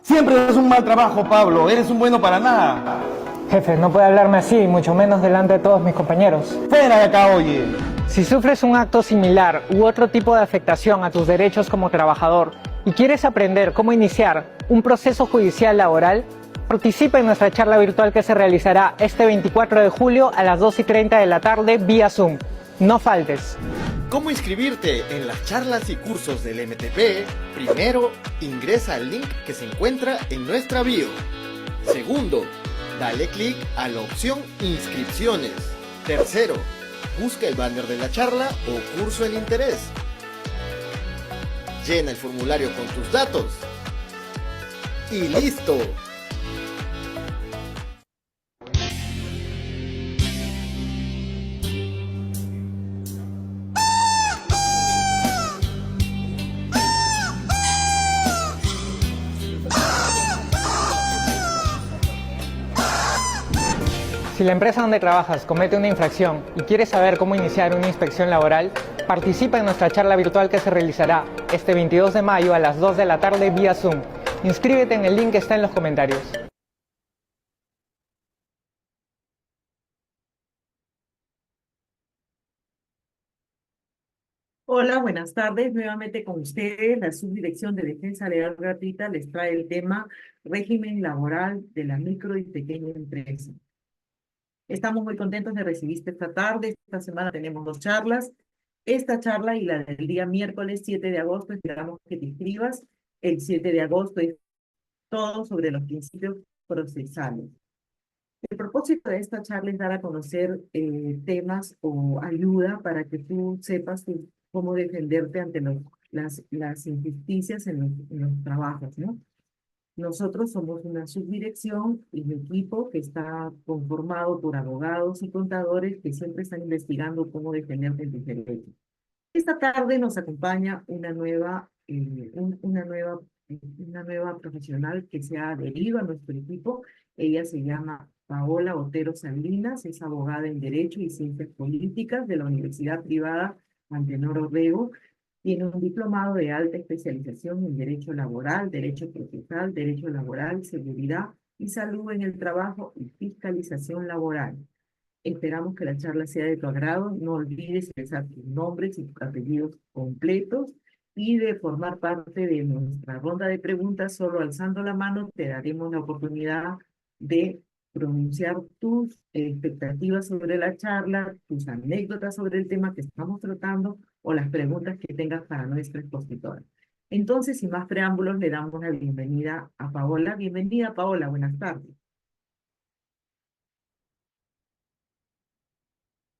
Siempre es un mal trabajo, Pablo. Eres un bueno para nada. Jefe, no puede hablarme así, mucho menos delante de todos mis compañeros. Fuera de acá, oye. Si sufres un acto similar u otro tipo de afectación a tus derechos como trabajador y quieres aprender cómo iniciar un proceso judicial laboral, participa en nuestra charla virtual que se realizará este 24 de julio a las 2:30 de la tarde vía Zoom. No faltes. ¿Cómo inscribirte en las charlas y cursos del MTP? Primero, ingresa al link que se encuentra en nuestra bio. Segundo, dale clic a la opción Inscripciones. Tercero, busca el banner de la charla o curso en interés. Llena el formulario con tus datos. Y listo. Si la empresa donde trabajas comete una infracción y quieres saber cómo iniciar una inspección laboral, participa en nuestra charla virtual que se realizará este 22 de mayo a las 2 de la tarde vía Zoom. Inscríbete en el link que está en los comentarios. Hola, buenas tardes. Nuevamente con ustedes, la Subdirección de Defensa Legal Gratuita les trae el tema régimen laboral de la micro y pequeña empresa. Estamos muy contentos de recibirte esta tarde. Esta semana tenemos dos charlas. Esta charla y la del día miércoles 7 de agosto, esperamos que te inscribas. El 7 de agosto es todo sobre los principios procesales. El propósito de esta charla es dar a conocer temas o ayuda para que tú sepas cómo defenderte ante las injusticias en los trabajos, ¿no? Nosotros somos una subdirección y un equipo que está conformado por abogados y contadores que siempre están investigando cómo defenderte en tus derechos. Esta tarde nos acompaña una nueva profesional que se ha adherido a nuestro equipo. Ella se llama Paola Otero Salinas, es abogada en Derecho y Ciencias Políticas de la Universidad Privada Antenor Orrego. Tiene un diplomado de alta especialización en Derecho Laboral, Derecho Procesal, Derecho Laboral, Seguridad y Salud en el Trabajo y Fiscalización Laboral. Esperamos que la charla sea de tu agrado. No olvides expresar tus nombres y tus apellidos completos y de formar parte de nuestra ronda de preguntas. Solo alzando la mano te daremos la oportunidad de pronunciar tus expectativas sobre la charla, tus anécdotas sobre el tema que estamos tratando o las preguntas que tengas para nuestra expositora. Entonces, sin más preámbulos, le damos la bienvenida a Paola. Bienvenida, Paola. Buenas tardes.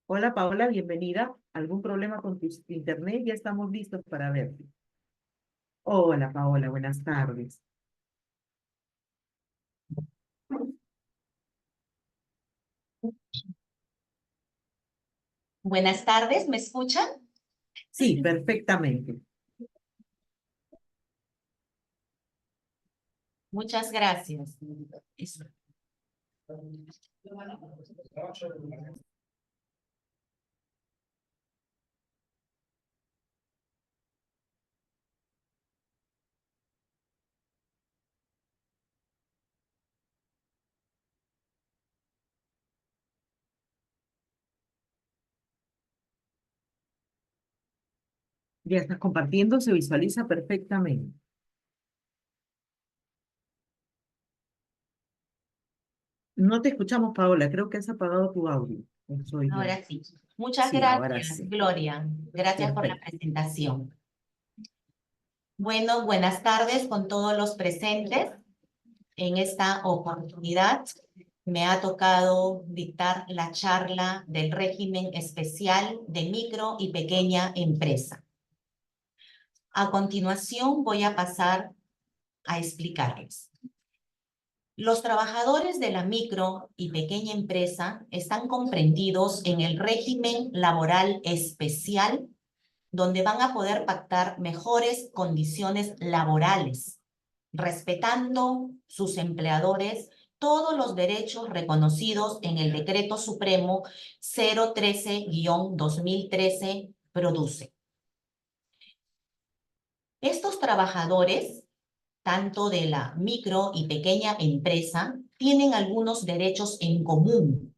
Hola Paola, bienvenida. ¿Algún problema con tu internet? Ya estamos listos para verte. Hola Paola, buenas tardes. Buenas tardes, ¿me escuchan? Sí, perfectamente. Muchas gracias. Ya estás compartiendo, se visualiza perfectamente. No te escuchamos, Paola. Creo que has apagado tu audio. ¿O soy yo? Ahora sí. Muchas Sí, ahora gracias, sí. Gloria. Gracias por la Perfecto. presentación. Bueno, buenas tardes con todos los presentes. En esta oportunidad me ha tocado dictar la charla del régimen especial de micro y pequeña empresa. A continuación voy a pasar a explicarles. Los trabajadores de la micro y pequeña empresa están comprendidos en el régimen laboral especial, donde van a poder pactar mejores condiciones laborales, respetando sus empleadores todos los derechos reconocidos en el Decreto Supremo 013-2013 produce. Estos trabajadores tanto de la micro y pequeña empresa, tienen algunos derechos en común,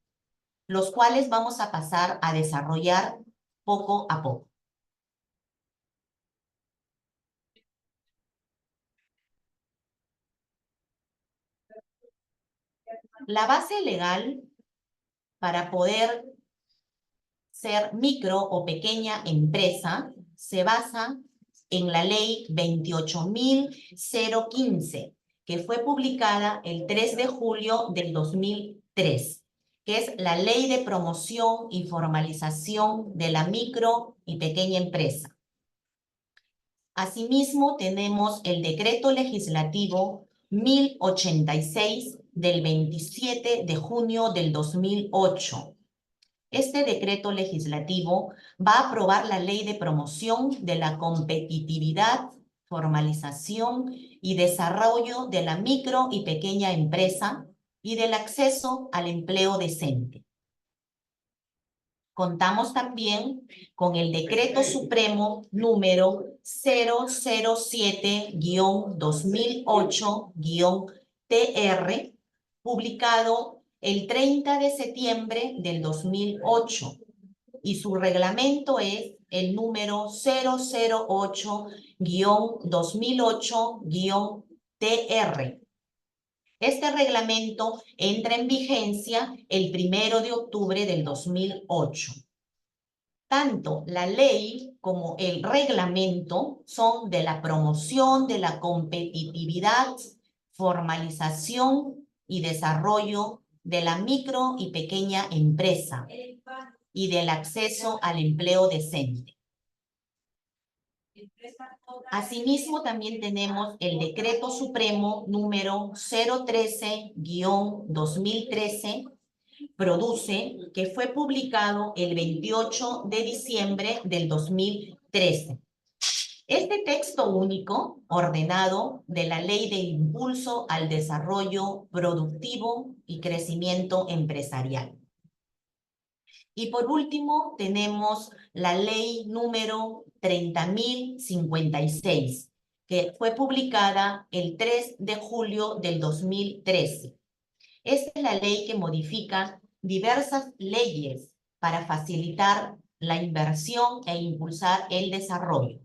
los cuales vamos a pasar a desarrollar poco a poco. La base legal para poder ser micro o pequeña empresa se basa en la ley 28.015, que fue publicada el 3 de julio del 2003, que es la Ley de Promoción y Formalización de la Micro y Pequeña Empresa. Asimismo, tenemos el Decreto Legislativo 1086 del 27 de junio del 2008. Este decreto legislativo va a aprobar la Ley de Promoción de la Competitividad, Formalización y Desarrollo de la Micro y Pequeña Empresa y del acceso al empleo decente. Contamos también con el Decreto Supremo número 007-2008-TR, publicado el 30 de septiembre del 2008, y su reglamento es el número 008-2008-TR. Este reglamento entra en vigencia el 1 de octubre del 2008. Tanto la ley como el reglamento son de la promoción de la competitividad, formalización y desarrollo de la micro y pequeña empresa y del acceso al empleo decente. Asimismo, también tenemos el Decreto Supremo número 013-2013, produce, que fue publicado el 28 de diciembre del 2013. Este texto único, ordenado de la Ley de Impulso al Desarrollo Productivo y Crecimiento Empresarial. Y por último, tenemos la Ley número 30.056, que fue publicada el 3 de julio del 2013. Esta es la ley que modifica diversas leyes para facilitar la inversión e impulsar el desarrollo.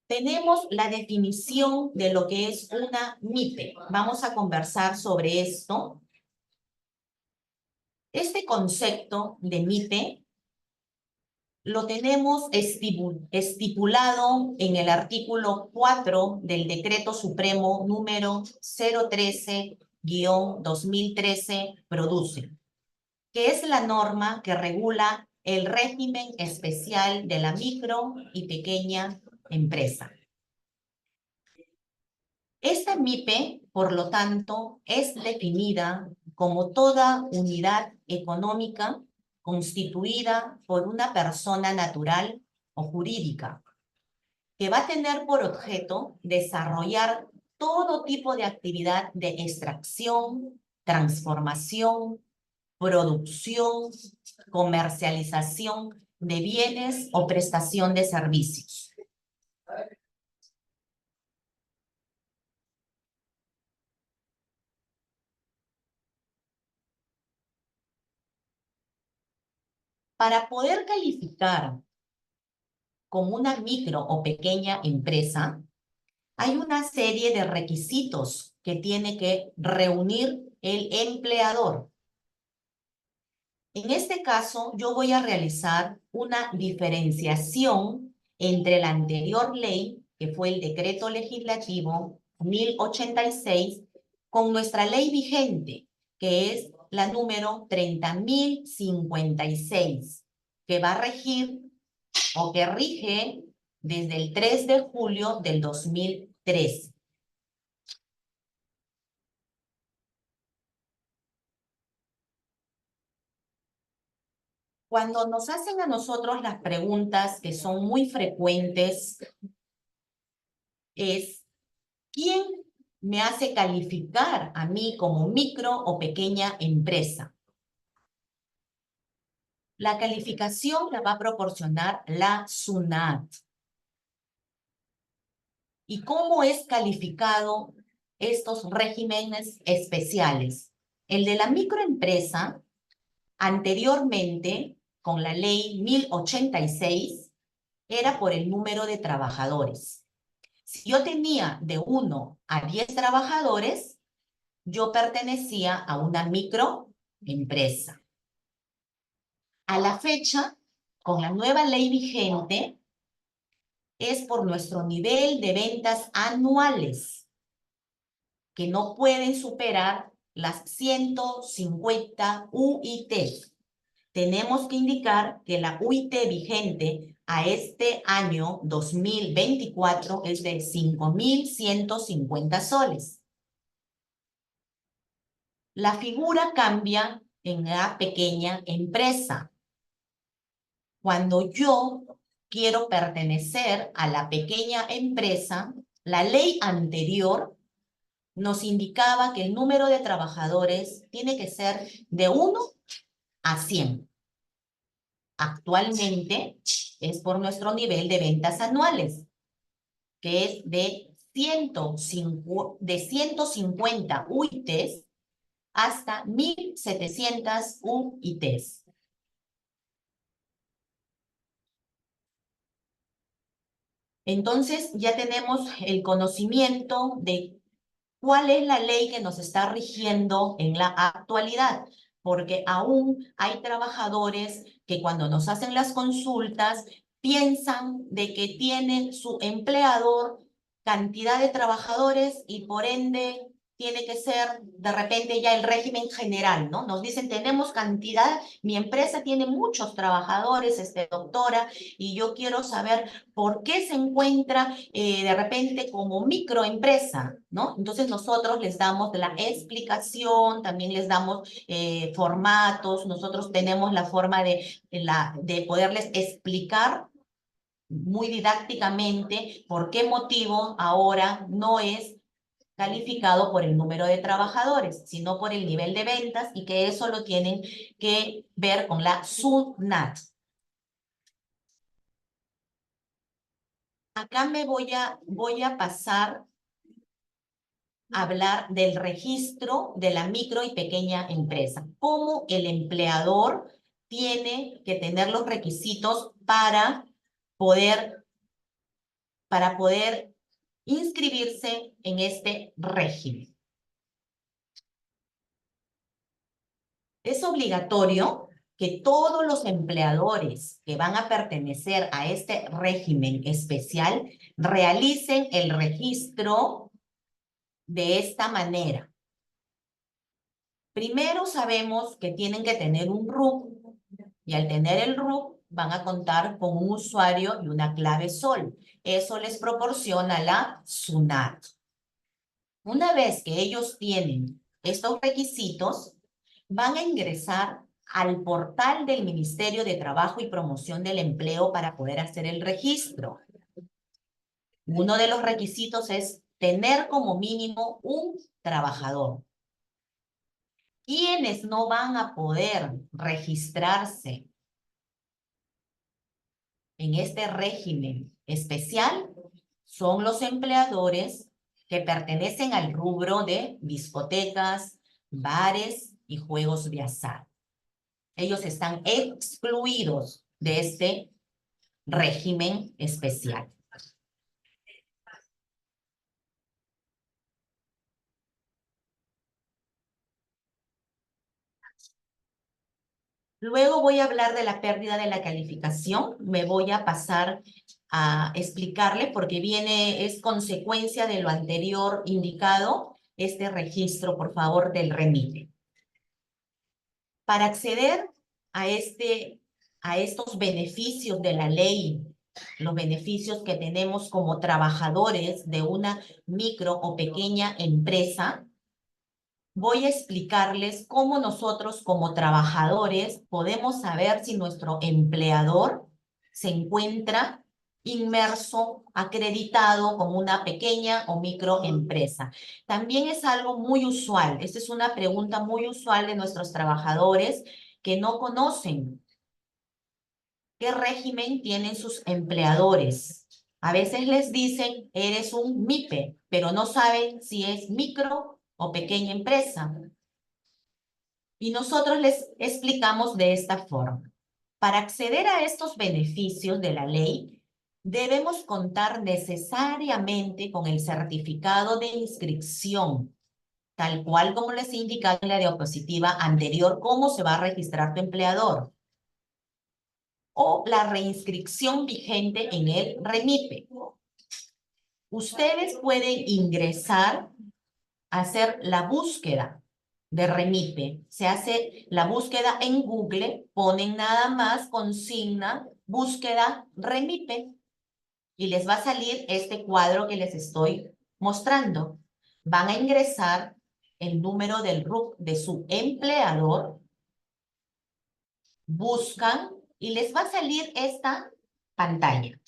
Tenemos la definición de lo que es una MIPE. Vamos a conversar sobre esto. Este concepto de MIPE lo tenemos estipulado en el artículo 4 del Decreto Supremo número 013-2013, produce, que es la norma que regula el régimen especial de la micro y pequeña empresa. Esta MIPE, por lo tanto, es definida como toda unidad económica constituida por una persona natural o jurídica, que va a tener por objeto desarrollar todo tipo de actividad de extracción, transformación, producción, comercialización de bienes o prestación de servicios. Para poder calificar como una micro o pequeña empresa, hay una serie de requisitos que tiene que reunir el empleador. En este caso, yo voy a realizar una diferenciación entre la anterior ley, que fue el Decreto Legislativo 1086, con nuestra ley vigente, que es la número 30.056, que va a regir o que rige desde el 3 de julio del 2013. Cuando nos hacen a nosotros las preguntas que son muy frecuentes es, ¿quién me hace calificar a mí como micro o pequeña empresa? La calificación la va a proporcionar la SUNAT. ¿Y cómo es calificado estos regímenes especiales? El de la microempresa, anteriormente, con la ley 1086, era por el número de trabajadores. Si yo tenía de 1 a 10 trabajadores, yo pertenecía a una microempresa. A la fecha, con la nueva ley vigente, es por nuestro nivel de ventas anuales, que no pueden superar las 150 UIT. Tenemos que indicar que la UIT vigente a este año 2024 es de 5.150 soles. La figura cambia en la pequeña empresa. Cuando yo quiero pertenecer a la pequeña empresa, la ley anterior nos indicaba que el número de trabajadores tiene que ser de 1 a 100. Actualmente es por nuestro nivel de ventas anuales, que es de 150 UITs hasta 1.700 UITs. Entonces ya tenemos el conocimiento de cuál es la ley que nos está rigiendo en la actualidad, porque aún hay trabajadores que cuando nos hacen las consultas piensan de que tiene su empleador cantidad de trabajadores y por ende tiene que ser de repente ya el régimen general, ¿no? Nos dicen, tenemos cantidad, mi empresa tiene muchos trabajadores, doctora, y yo quiero saber por qué se encuentra de repente como microempresa, ¿no? Entonces nosotros les damos la explicación, también les damos formatos, nosotros tenemos la forma de poderles explicar muy didácticamente por qué motivo ahora no es calificado por el número de trabajadores, sino por el nivel de ventas y que eso lo tienen que ver con la SUNAT. Acá me voy a pasar a hablar del registro de la micro y pequeña empresa. Cómo el empleador tiene que tener los requisitos para poder inscribirse en este régimen. Es obligatorio que todos los empleadores que van a pertenecer a este régimen especial realicen el registro de esta manera. Primero sabemos que tienen que tener un RUC y al tener el RUC van a contar con un usuario y una clave SOL. Eso les proporciona la SUNAT. Una vez que ellos tienen estos requisitos, van a ingresar al portal del Ministerio de Trabajo y Promoción del Empleo para poder hacer el registro. Uno de los requisitos es tener como mínimo un trabajador. Quienes no van a poder registrarse en este régimen especial son los empleadores que pertenecen al rubro de discotecas, bares y juegos de azar. Ellos están excluidos de este régimen especial. Luego voy a hablar de la pérdida de la calificación. Me voy a pasar a explicarle porque es consecuencia de lo anterior indicado, este registro, por favor, del REMITE. Para acceder a estos beneficios de la ley, los beneficios que tenemos como trabajadores de una micro o pequeña empresa, voy a explicarles cómo nosotros como trabajadores podemos saber si nuestro empleador se encuentra inmerso, acreditado como una pequeña o microempresa. También es algo muy usual, esta es una pregunta muy usual de nuestros trabajadores que no conocen qué régimen tienen sus empleadores. A veces les dicen, eres un MIPE, pero no saben si es micro o pequeña empresa. Y nosotros les explicamos de esta forma. Para acceder a estos beneficios de la ley, debemos contar necesariamente con el certificado de inscripción, tal cual como les he indicado en la diapositiva anterior, cómo se va a registrar tu empleador, o la reinscripción vigente en el REMIPE. Ustedes pueden ingresar a hacer la búsqueda de REMIPE. Se hace la búsqueda en Google, ponen nada más, consigna, búsqueda REMIPE, y les va a salir este cuadro que les estoy mostrando. Van a ingresar el número del RUC de su empleador, buscan y les va a salir esta pantalla,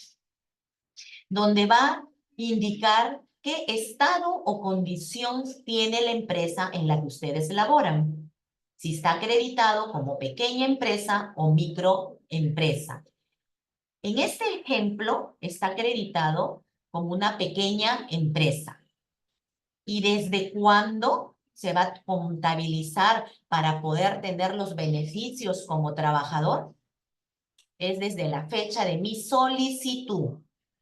donde va a indicar qué estado o condición tiene la empresa en la que ustedes laboran. Si está acreditado como pequeña empresa o microempresa. En este ejemplo está acreditado como una pequeña empresa. ¿Y desde cuándo se va a contabilizar para poder tener los beneficios como trabajador? Es desde la fecha de mi solicitud.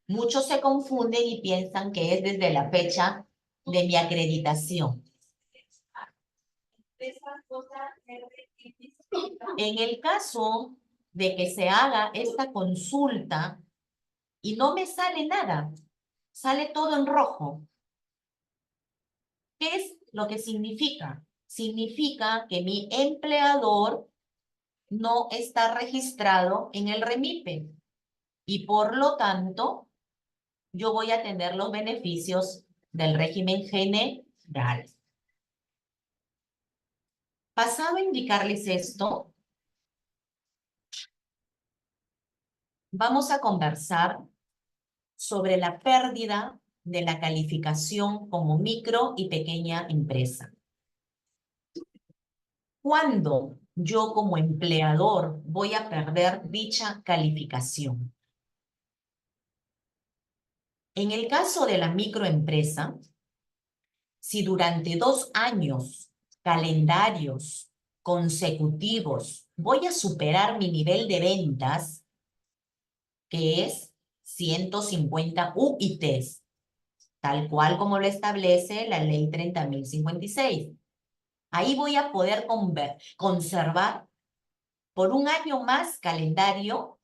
Muchos se confunden y piensan que es desde la fecha de mi acreditación. En el caso de que se haga esta consulta y no me sale nada, sale todo en rojo. ¿Qué es lo que significa? Significa que mi empleador no está registrado en el REMIPE y por lo tanto yo voy a tener los beneficios del régimen general. Pasado a indicarles esto, vamos a conversar sobre la pérdida de la calificación como micro y pequeña empresa. ¿Cuándo yo como empleador voy a perder dicha calificación? En el caso de la microempresa, si durante 2 años calendarios consecutivos voy a superar mi nivel de ventas, que es 150 UITs, tal cual como lo establece la ley 30.056. Ahí voy a poder conservar por 1 año más calendario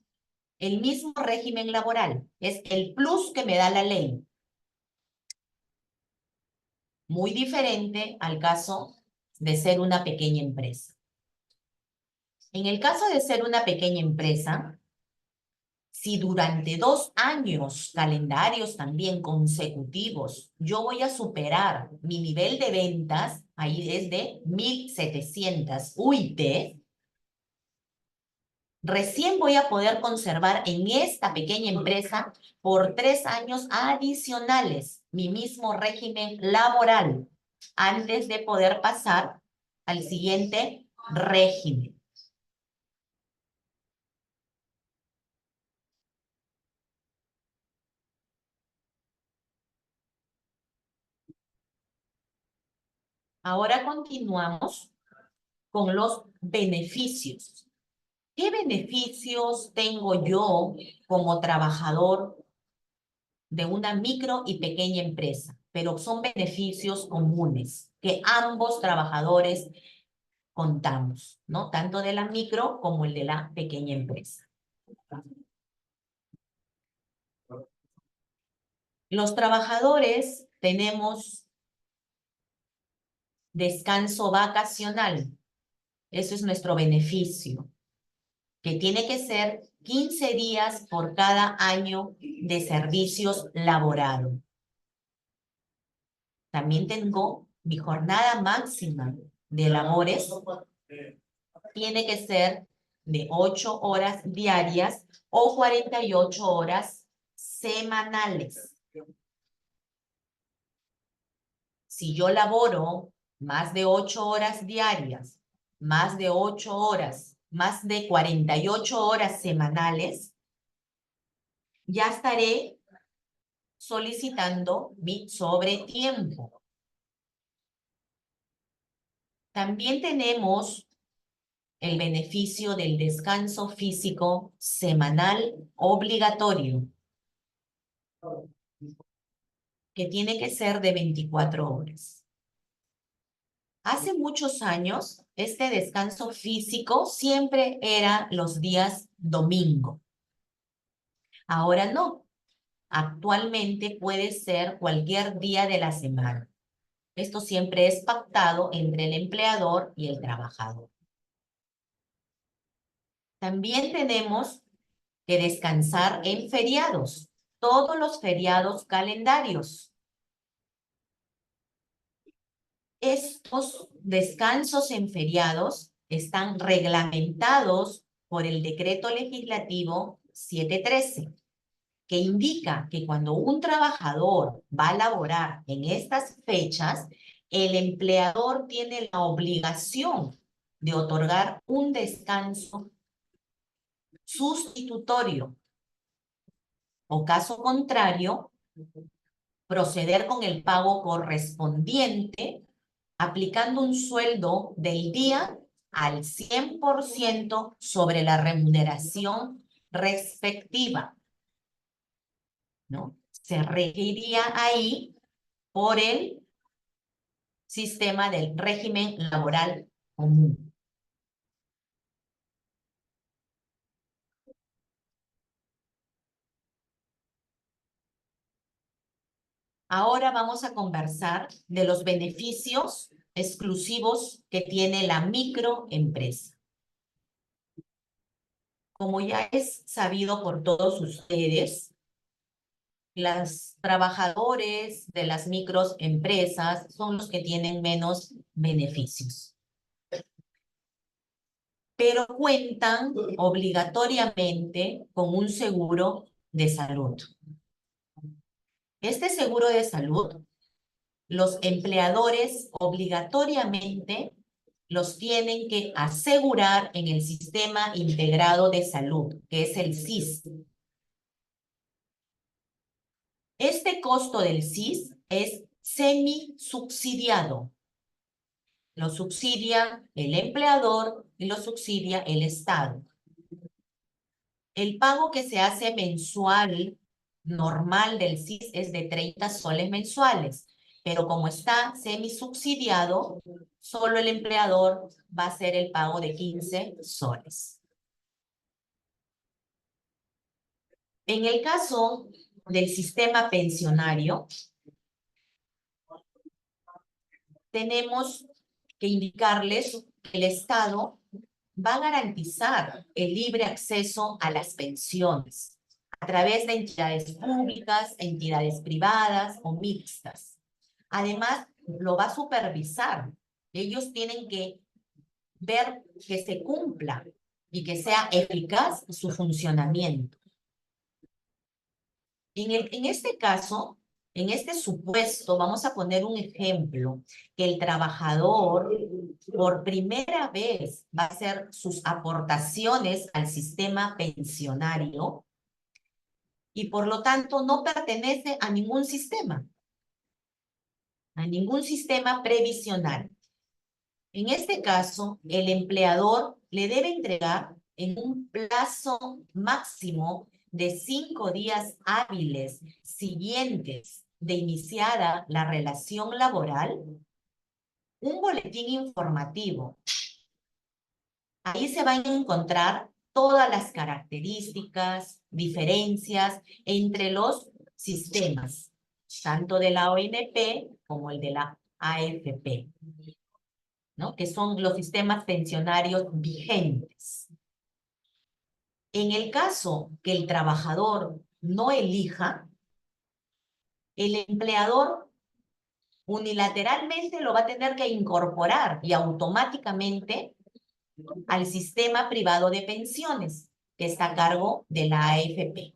el mismo régimen laboral. Es el plus que me da la ley. Muy diferente al caso de ser una pequeña empresa. En el caso de ser una pequeña empresa, si durante 2 años calendarios también consecutivos yo voy a superar mi nivel de ventas, ahí es de 1.700 UIT, recién voy a poder conservar en esta pequeña empresa por 3 años adicionales mi mismo régimen laboral antes de poder pasar al siguiente régimen. Ahora continuamos con los beneficios. ¿Qué beneficios tengo yo como trabajador de una micro y pequeña empresa? Pero son beneficios comunes que ambos trabajadores contamos, ¿no? Tanto de la micro como el de la pequeña empresa. Los trabajadores tenemos descanso vacacional. Eso es nuestro beneficio, que tiene que ser 15 días por cada año de servicios laborados. También tengo mi jornada máxima de labores, tiene que ser de 8 horas diarias o 48 horas semanales. Si yo laboro más de 8 horas diarias, más de 8 horas más de 48 horas semanales, ya estaré solicitando mi sobretiempo. También tenemos el beneficio del descanso físico semanal obligatorio, que tiene que ser de 24 horas. Hace muchos años, este descanso físico siempre era los días domingo. Ahora no. Actualmente puede ser cualquier día de la semana. Esto siempre es pactado entre el empleador y el trabajador. También tenemos que descansar en feriados, todos los feriados calendarios. Estos descansos en feriados están reglamentados por el Decreto Legislativo 713, que indica que cuando un trabajador va a laborar en estas fechas, el empleador tiene la obligación de otorgar un descanso sustitutorio, o caso contrario, proceder con el pago correspondiente, aplicando un sueldo del día al 100% sobre la remuneración respectiva, ¿no? Se regiría ahí por el sistema del régimen laboral común. Ahora vamos a conversar de los beneficios exclusivos que tiene la microempresa. Como ya es sabido por todos ustedes, los trabajadores de las microempresas son los que tienen menos beneficios, pero cuentan obligatoriamente con un seguro de salud. Este seguro de salud, los empleadores obligatoriamente los tienen que asegurar en el Sistema Integrado de Salud, que es el SIS. Este costo del SIS es semisubsidiado. Lo subsidia el empleador y lo subsidia el Estado. El pago que se hace mensual normal del SIS es de 30 soles mensuales, pero como está semisubsidiado, solo el empleador va a hacer el pago de 15 soles. En el caso del sistema pensionario, tenemos que indicarles que el Estado va a garantizar el libre acceso a las pensiones a través de entidades públicas, entidades privadas o mixtas. Además, lo va a supervisar. Ellos tienen que ver que se cumpla y que sea eficaz su funcionamiento. En este caso, en este supuesto, vamos a poner un ejemplo, que el trabajador por primera vez va a hacer sus aportaciones al sistema pensionario y por lo tanto no pertenece a ningún sistema previsional. En este caso, el empleador le debe entregar en un plazo máximo de 5 días hábiles siguientes de iniciada la relación laboral, un boletín informativo. Ahí se van a encontrar todas las características, diferencias entre los sistemas, tanto de la ONP como el de la AFP, ¿no? Que son los sistemas pensionarios vigentes. En el caso que el trabajador no elija, el empleador unilateralmente lo va a tener que incorporar y automáticamente al sistema privado de pensiones, que está a cargo de la AFP.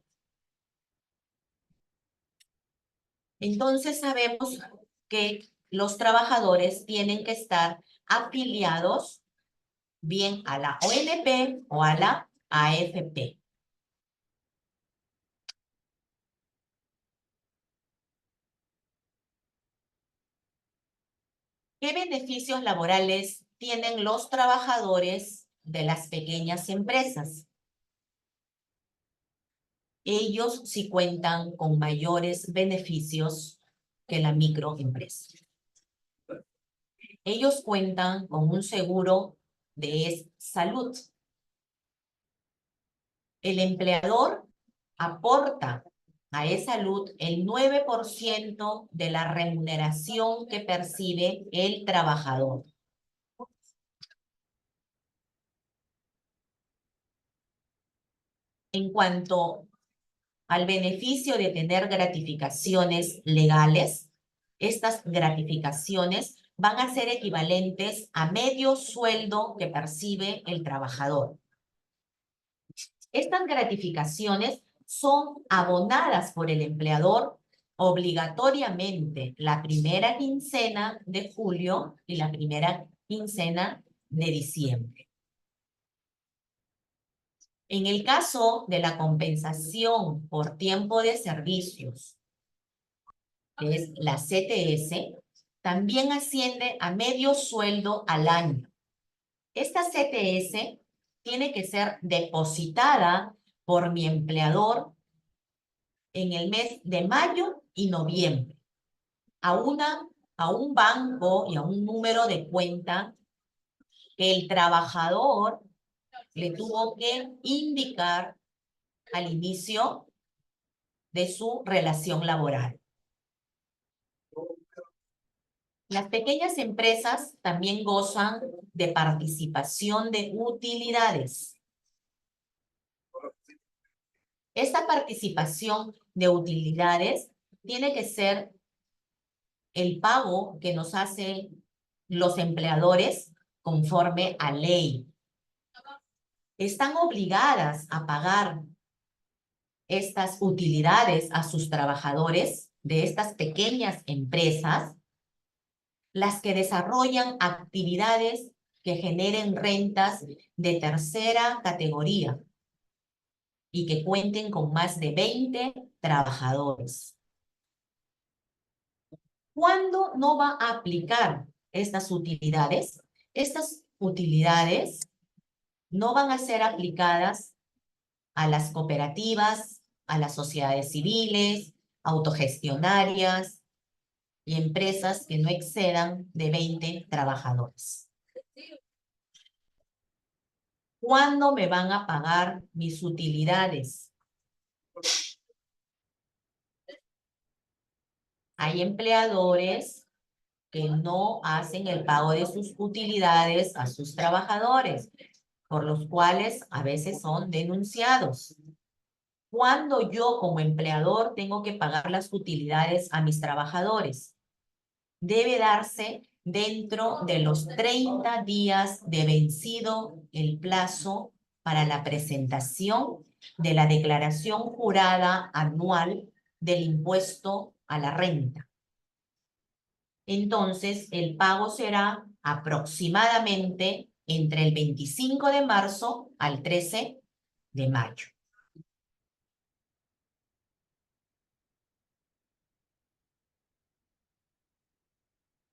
Entonces sabemos que los trabajadores tienen que estar afiliados bien a la ONP o a la AFP. ¿Qué beneficios laborales tienen los trabajadores de las pequeñas empresas? Ellos sí cuentan con mayores beneficios que la microempresa. Ellos cuentan con un seguro de salud. El empleador aporta a salud el 9% de la remuneración que percibe el trabajador. En cuanto al beneficio de tener gratificaciones legales, estas gratificaciones van a ser equivalentes a medio sueldo que percibe el trabajador. Estas gratificaciones son abonadas por el empleador obligatoriamente la primera quincena de julio y la primera quincena de diciembre. En el caso de la compensación por tiempo de servicios, que es la CTS, también asciende a medio sueldo al año. Esta CTS tiene que ser depositada por mi empleador en el mes de mayo y noviembre a un banco y a un número de cuenta que el trabajador le tuvo que indicar al inicio de su relación laboral. Las pequeñas empresas también gozan de participación de utilidades. Esta participación de utilidades tiene que ser el pago que nos hacen los empleadores conforme a ley. Están obligadas a pagar estas utilidades a sus trabajadores de estas pequeñas empresas, las que desarrollan actividades que generen rentas de tercera categoría y que cuenten con más de 20 trabajadores. ¿Cuándo no va a aplicar estas utilidades? Estas utilidades no van a ser aplicadas a las cooperativas, a las sociedades civiles, autogestionarias y empresas que no excedan de 20 trabajadores. ¿Cuándo me van a pagar mis utilidades? Hay empleadores que no hacen el pago de sus utilidades a sus trabajadores, por los cuales a veces son denunciados. ¿Cuándo yo como empleador tengo que pagar las utilidades a mis trabajadores? Debe darse dentro de los 30 días de vencido el plazo para la presentación de la declaración jurada anual del impuesto a la renta. Entonces, el pago será aproximadamente entre el 25 de marzo al 13 de mayo.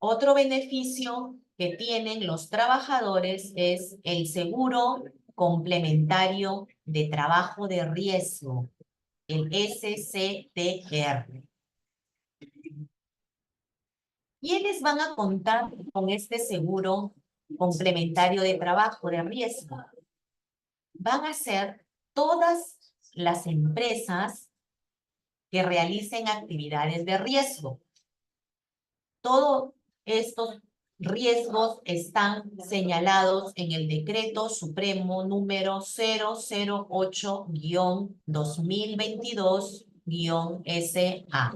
Otro beneficio que tienen los trabajadores es el seguro complementario de trabajo de riesgo, el SCTR. ¿Quiénes van a contar con este seguro complementario de trabajo de riesgo? Van a ser todas las empresas que realicen actividades de riesgo. Todos estos riesgos están señalados en el Decreto Supremo número 008-2022-SA.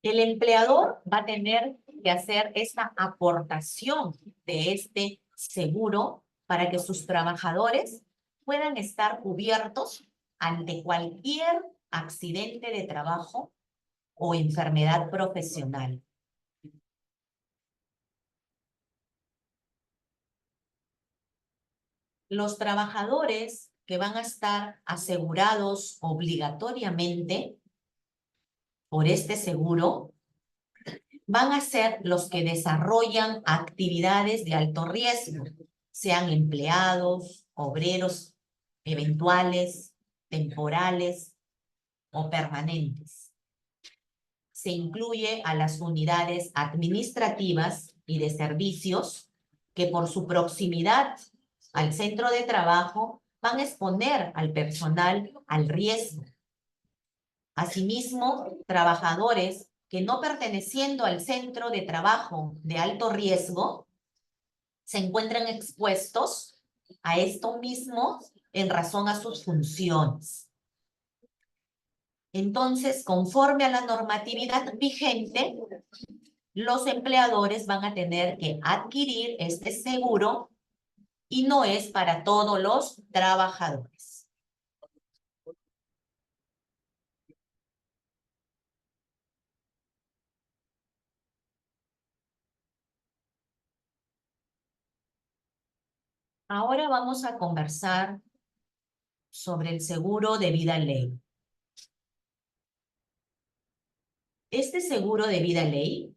El empleador va a tener que hacer esta aportación de este seguro para que sus trabajadores puedan estar cubiertos ante cualquier accidente de trabajo o enfermedad profesional. Los trabajadores que van a estar asegurados obligatoriamente por este seguro van a ser los que desarrollan actividades de alto riesgo, sean empleados, obreros eventuales, temporales o permanentes. Se incluye a las unidades administrativas y de servicios que por su proximidad al centro de trabajo van a exponer al personal al riesgo. Asimismo, trabajadores que no perteneciendo al centro de trabajo de alto riesgo se encuentran expuestos a esto mismo en razón a sus funciones. Entonces, conforme a la normatividad vigente, los empleadores van a tener que adquirir este seguro y no es para todos los trabajadores. Ahora vamos a conversar sobre el seguro de vida ley. Este seguro de vida ley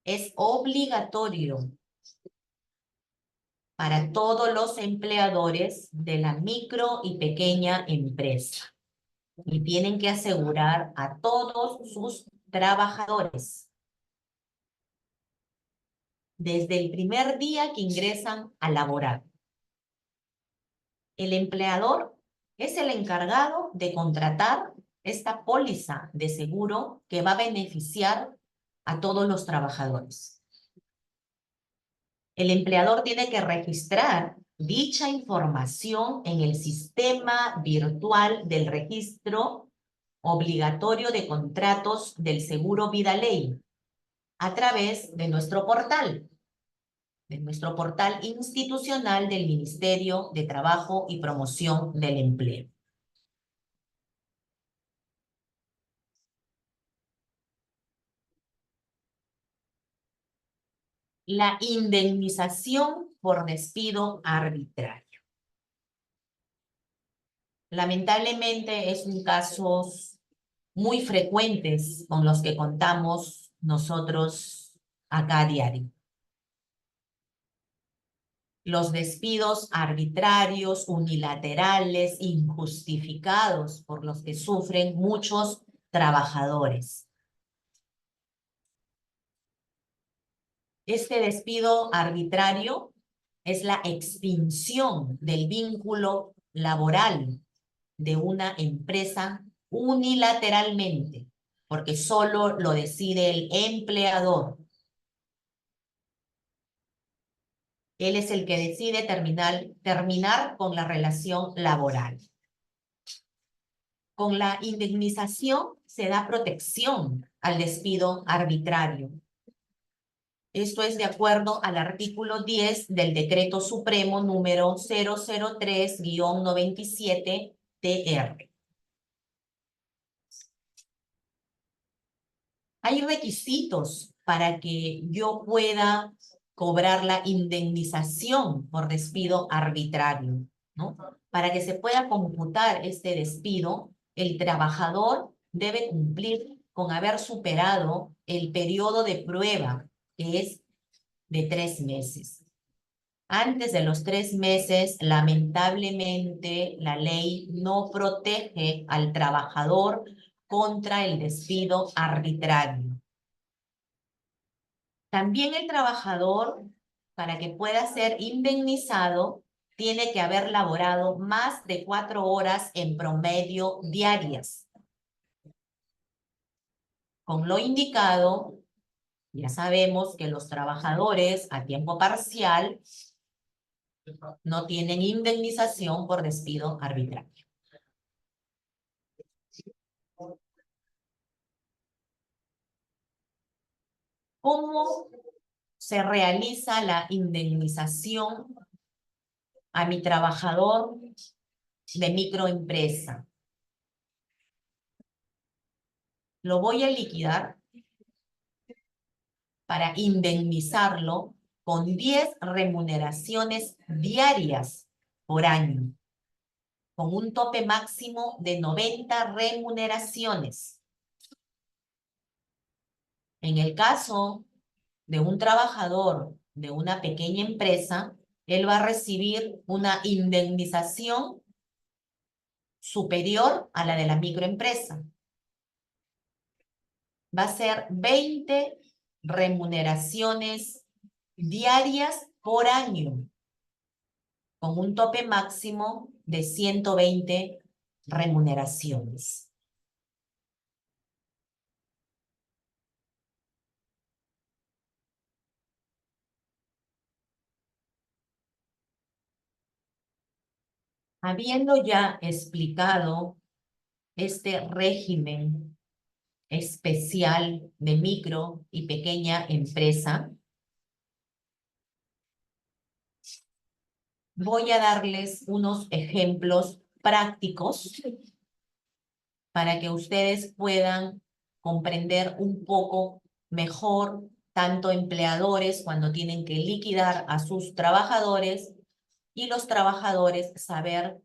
es obligatorio para todos los empleadores de la micro y pequeña empresa y tienen que asegurar a todos sus trabajadores desde el primer día que ingresan a laborar. El empleador es el encargado de contratar esta póliza de seguro que va a beneficiar a todos los trabajadores. El empleador tiene que registrar dicha información en el sistema virtual del registro obligatorio de contratos del Seguro Vida Ley a través de nuestro portal institucional del Ministerio de Trabajo y Promoción del Empleo. La indemnización por despido arbitrario. Lamentablemente es un caso muy frecuentes con los que contamos nosotros acá a diario. Los despidos arbitrarios, unilaterales, injustificados por los que sufren muchos trabajadores. Este despido arbitrario es la extinción del vínculo laboral de una empresa unilateralmente, porque solo lo decide el empleador. Él es el que decide terminar con la relación laboral. Con la indemnización se da protección al despido arbitrario. Esto es de acuerdo al artículo 10 del Decreto Supremo número 003-97-TR. Hay requisitos para que yo pueda cobrar la indemnización por despido arbitrario, ¿no? Para que se pueda computar este despido, el trabajador debe cumplir con haber superado el periodo de prueba, que es de 3 meses. Antes de los 3 meses, lamentablemente, la ley no protege al trabajador contra el despido arbitrario. También el trabajador, para que pueda ser indemnizado, tiene que haber laborado más de 4 horas en promedio diarias. Con lo indicado, ya sabemos que los trabajadores a tiempo parcial no tienen indemnización por despido arbitrario. ¿Cómo se realiza la indemnización a mi trabajador de microempresa? Lo voy a liquidar para indemnizarlo con 10 remuneraciones diarias por año, con un tope máximo de 90 remuneraciones. En el caso de un trabajador de una pequeña empresa, él va a recibir una indemnización superior a la de la microempresa. Va a ser 20 remuneraciones diarias por año, con un tope máximo de 120 remuneraciones. Habiendo ya explicado este régimen especial de micro y pequeña empresa, voy a darles unos ejemplos prácticos para que ustedes puedan comprender un poco mejor tanto empleadores cuando tienen que liquidar a sus trabajadores y los trabajadores saber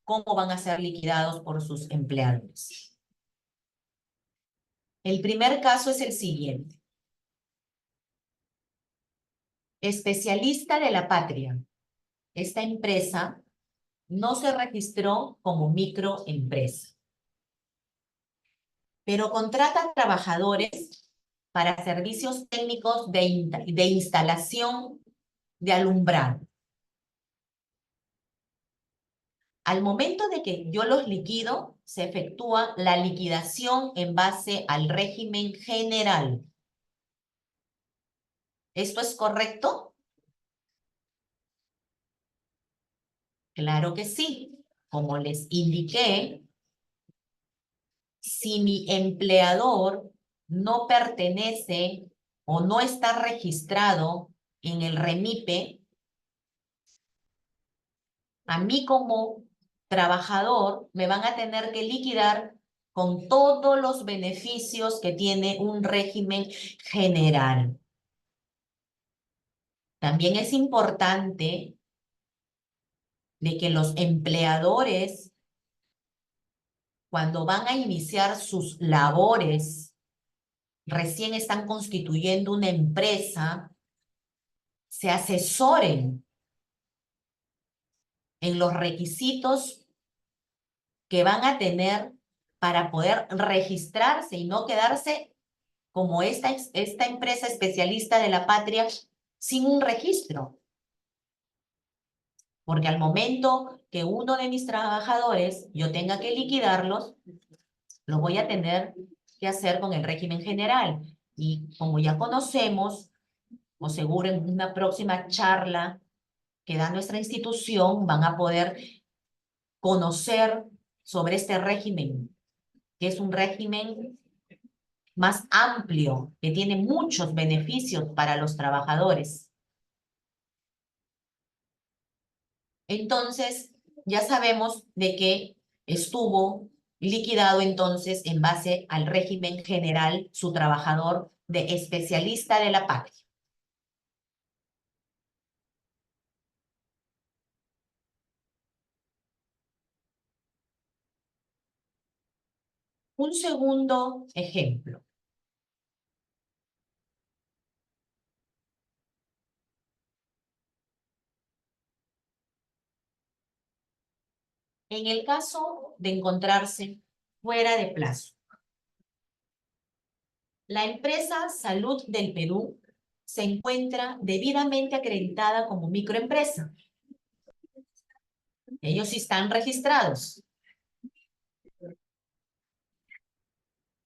cómo van a ser liquidados por sus empleadores. El primer caso es el siguiente. Especialista de la Patria. Esta empresa no se registró como microempresa, pero contrata trabajadores para servicios técnicos de instalación de alumbrado. Al momento de que yo los liquido, se efectúa la liquidación en base al régimen general. ¿Esto es correcto? Claro que sí. Como les indiqué, si mi empleador no pertenece o no está registrado en el REMIPE, a mí como trabajador me van a tener que liquidar con todos los beneficios que tiene un régimen general. También es importante de que los empleadores, cuando van a iniciar sus labores, recién están constituyendo una empresa, se asesoren en los requisitos que van a tener para poder registrarse y no quedarse como esta empresa especialista de la Patria sin un registro. Porque al momento que uno de mis trabajadores yo tenga que liquidarlos, lo voy a tener que hacer con el régimen general. Y como ya conocemos, o seguro en una próxima charla que da nuestra institución, van a poder conocer sobre este régimen, que es un régimen más amplio, que tiene muchos beneficios para los trabajadores. Entonces, ya sabemos de que estuvo liquidado entonces en base al régimen general su trabajador de especialista de la Patria. Un segundo ejemplo. En el caso de encontrarse fuera de plazo, la empresa Salud del Perú se encuentra debidamente acreditada como microempresa. Ellos sí están registrados.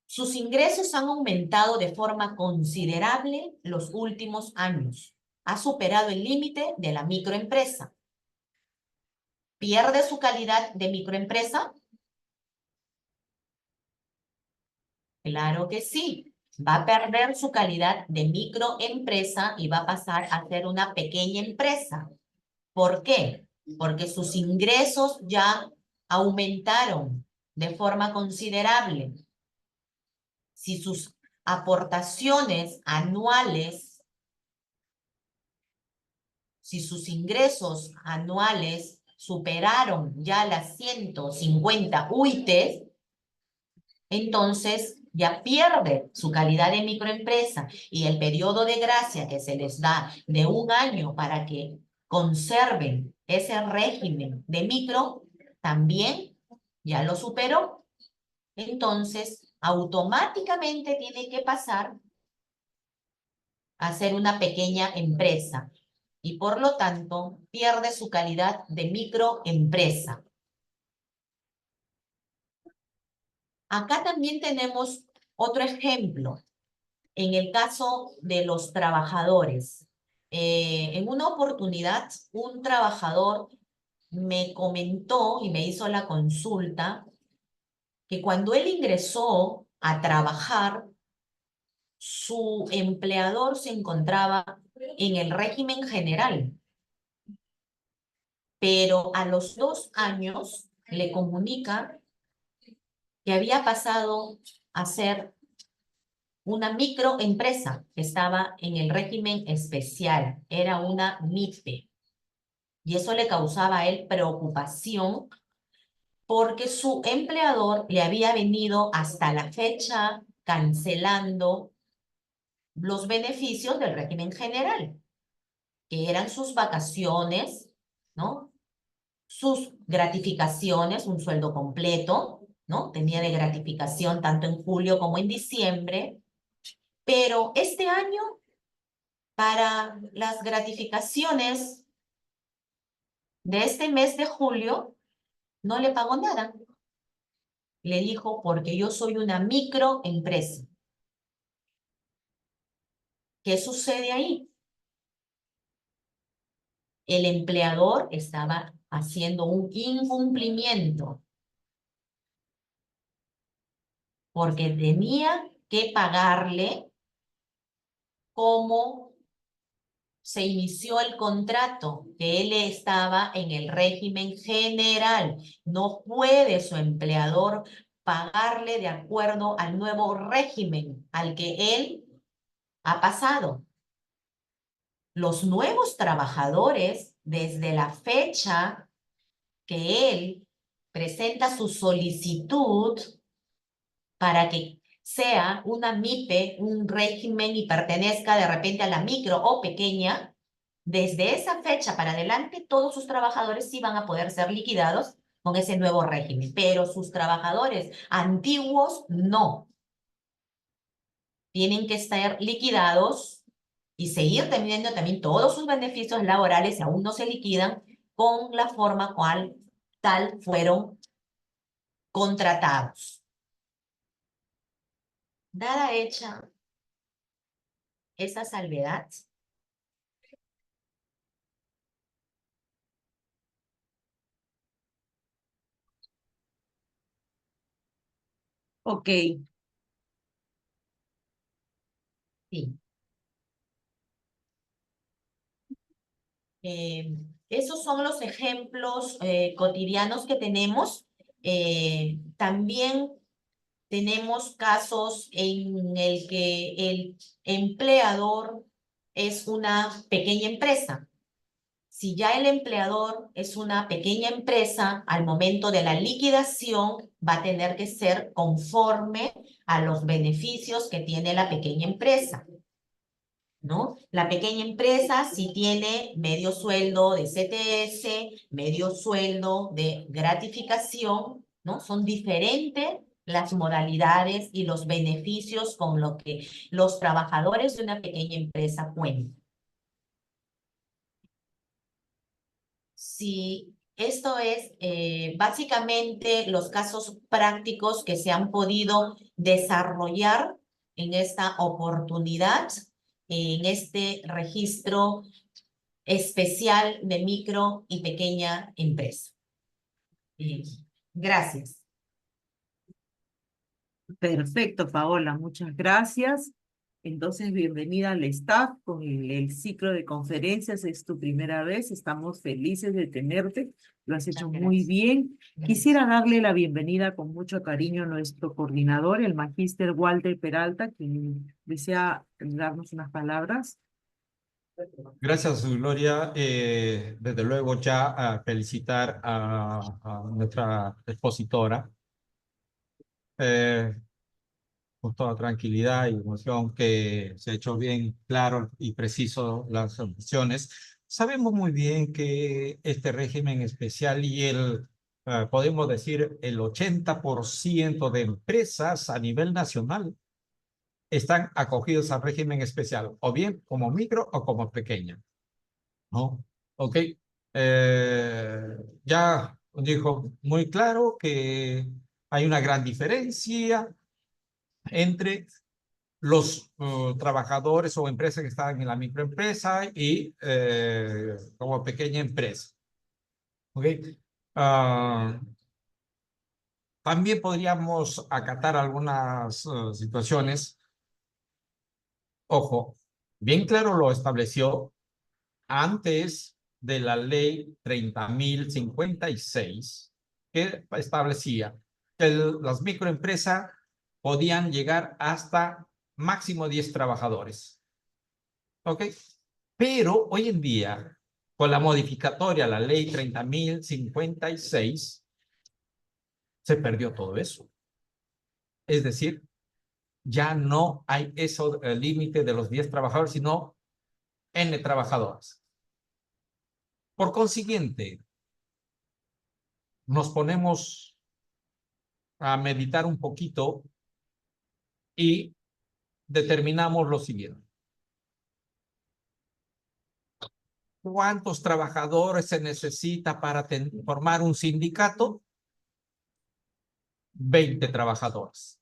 Sus ingresos han aumentado de forma considerable los últimos años. Ha superado el límite de la microempresa. ¿Pierde su calidad de microempresa? Claro que sí. Va a perder su calidad de microempresa y va a pasar a ser una pequeña empresa. ¿Por qué? Porque sus ingresos ya aumentaron de forma considerable. Si sus aportaciones anuales si sus ingresos anuales superaron ya las 150 UITs, entonces ya pierde su calidad de microempresa y el periodo de gracia que se les da de 1 año para que conserven ese régimen de micro, también ya lo superó. Entonces, automáticamente tiene que pasar a ser una pequeña empresa y por lo tanto pierde su calidad de microempresa. Acá también tenemos otro ejemplo, en el caso de los trabajadores. En una oportunidad, un trabajador me comentó y me hizo la consulta que cuando él ingresó a trabajar, su empleador se encontraba en el régimen general, pero a los 2 años le comunica que había pasado a ser una microempresa que estaba en el régimen especial, era una MIPE. Y eso le causaba a él preocupación porque su empleador le había venido hasta la fecha cancelando los beneficios del régimen general, que eran sus vacaciones, ¿no? Sus gratificaciones, un sueldo completo, ¿no? Tenía de gratificación tanto en julio como en diciembre, pero este año, para las gratificaciones de este mes de julio, no le pagó nada. Le dijo, porque yo soy una microempresa. ¿Qué sucede ahí? El empleador estaba haciendo un incumplimiento porque tenía que pagarle como se inició el contrato, que él estaba en el régimen general. No puede su empleador pagarle de acuerdo al nuevo régimen al que él ha pasado. Los nuevos trabajadores, desde la fecha que él presenta su solicitud para que sea una MIPE, un régimen y pertenezca de repente a la micro o pequeña, desde esa fecha para adelante todos sus trabajadores sí van a poder ser liquidados con ese nuevo régimen, pero sus trabajadores antiguos no. Tienen que estar liquidados y seguir teniendo también todos sus beneficios laborales, si aún no se liquidan, con la forma cual tal fueron contratados. Dada hecha esa salvedad, Ok, sí. Esos son los ejemplos cotidianos que tenemos. También tenemos casos en el que el empleador es una pequeña empresa. Si ya el empleador es una pequeña empresa, al momento de la liquidación va a tener que ser conforme a los beneficios que tiene la pequeña empresa, ¿no? La pequeña empresa sí tiene medio sueldo de CTS, medio sueldo de gratificación, ¿no? Son diferentes las modalidades y los beneficios con lo que los trabajadores de una pequeña empresa cuentan. Sí, esto es básicamente los casos prácticos que se han podido desarrollar en esta oportunidad, en este registro especial de micro y pequeña empresa. Gracias. perfecto, Paola, muchas gracias. Entonces, bienvenida al staff con el ciclo de conferencias. Es tu primera vez, estamos felices de tenerte. Lo has hecho Muchas muy gracias. bien. Gracias. Quisiera darle la bienvenida con mucho cariño a nuestro coordinador, el magíster Walter Peralta, quien desea darnos unas palabras. Gracias, Gloria. Desde luego ya felicitar a nuestra expositora con toda tranquilidad y emoción que se ha hecho bien claro y preciso las opciones. Sabemos muy bien que este régimen especial y podemos decir, el 80% de empresas a nivel nacional están acogidos al régimen especial, o bien como micro o como pequeña, ¿no? Ok. Ya dijo muy claro que hay una gran diferencia entre los trabajadores o empresas que están en la microempresa y como pequeña empresa. ¿Ok? Ah, también podríamos acatar algunas situaciones. Ojo, bien claro lo estableció antes de la ley 30.056, que establecía que las microempresas podían llegar hasta máximo 10 trabajadores. ¿Ok? Pero hoy en día, con la modificatoria a la ley 30.056, se perdió todo eso. Es decir, ya no hay eso límite de los 10 trabajadores, sino N trabajadores. Por consiguiente, nos ponemos a meditar un poquito y determinamos lo siguiente. ¿Cuántos trabajadores se necesita para formar un sindicato? 20 trabajadores.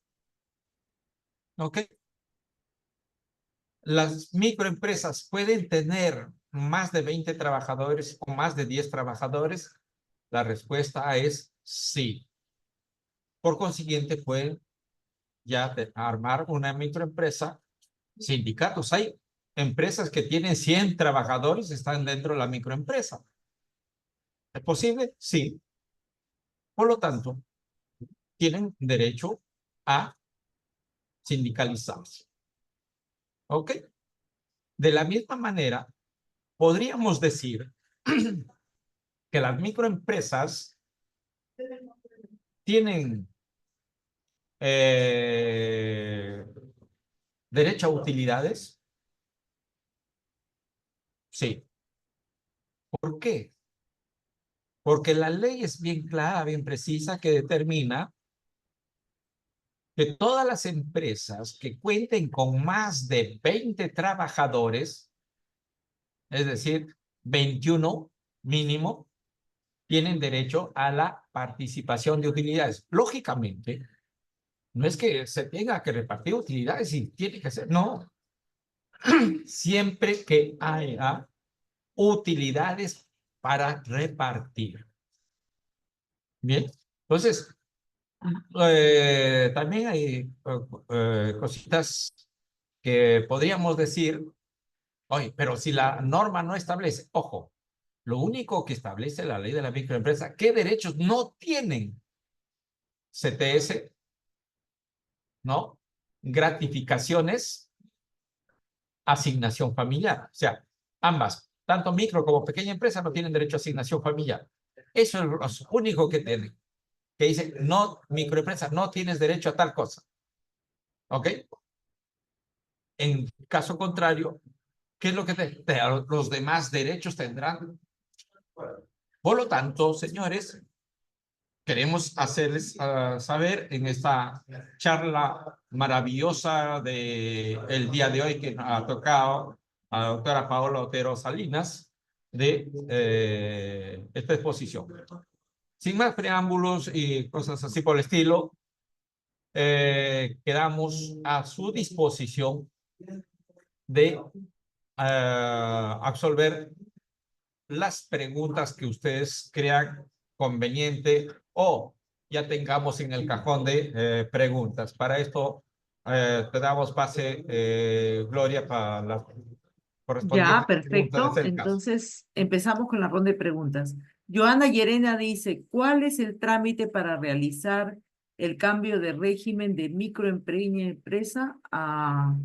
¿Ok? ¿Las microempresas pueden tener más de 20 trabajadores o más de 10 trabajadores? La respuesta es sí. Por consiguiente, pueden ya armar una microempresa. Sindicatos, hay empresas que tienen 100 trabajadores, están dentro de la microempresa. ¿Es posible? Sí. Por lo tanto, tienen derecho a sindicalizarse. ¿Ok? De la misma manera, podríamos decir que las microempresas tienen derecho a utilidades. Sí. ¿Por qué? Porque la ley es bien clara, bien precisa, que determina que todas las empresas que cuenten con más de 20 trabajadores, es decir, 21 mínimo, tienen derecho a la participación de utilidades. Lógicamente, no es que se tenga que repartir utilidades y tiene que ser, no. Siempre que haya utilidades para repartir. Bien, entonces, también hay cositas que podríamos decir, oye, pero si la norma no establece, ojo, lo único que establece la ley de la microempresa, ¿qué derechos no tienen? CTS, ¿no? Gratificaciones, asignación familiar. O sea, ambas, tanto micro como pequeña empresa, no tienen derecho a asignación familiar. Eso es lo único que tienen. Que dice, no, microempresa, no tienes derecho a tal cosa. ¿Ok? En caso contrario, ¿qué es lo que los demás derechos tendrán? Por lo tanto, señores, queremos hacerles saber en esta charla maravillosa del día de hoy que ha tocado a la doctora Paola Otero Salinas de esta exposición. Sin más preámbulos y cosas así por el estilo, quedamos a su disposición de absolver las preguntas que ustedes crean conveniente o ya tengamos en el cajón de preguntas. Para esto te damos pase, Gloria, para las Ya, correspondientes preguntas perfecto. de el caso. Entonces, empezamos con la ronda de preguntas. Joana Llerena dice, ¿cuál es el trámite para realizar el cambio de régimen de microempresa a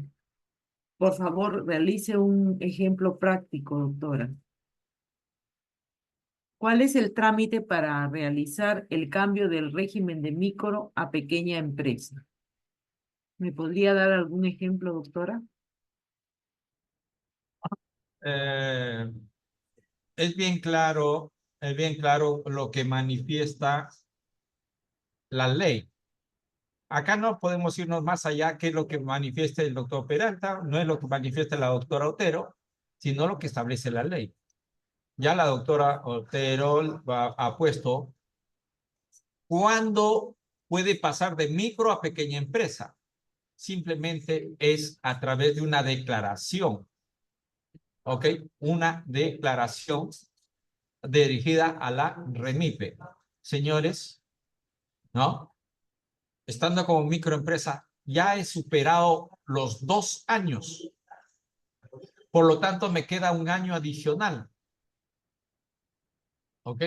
Por favor, realice un ejemplo práctico, doctora. ¿Cuál es el trámite para realizar el cambio del régimen de micro a pequeña empresa? ¿Me podría dar algún ejemplo, doctora? Eh, es bien claro lo que manifiesta la ley. Acá no podemos irnos más allá que lo que manifiesta el doctor Peralta, no es lo que manifiesta la doctora Otero, sino lo que establece la ley. Ya la doctora Otero ha puesto cuándo puede pasar de micro a pequeña empresa. Simplemente es a través de una declaración, ¿ok? Una declaración dirigida a la REMIPE. Señores, ¿no? Estando como microempresa, ya he superado los 2 años. Por lo tanto, me queda un año adicional. ¿Ok?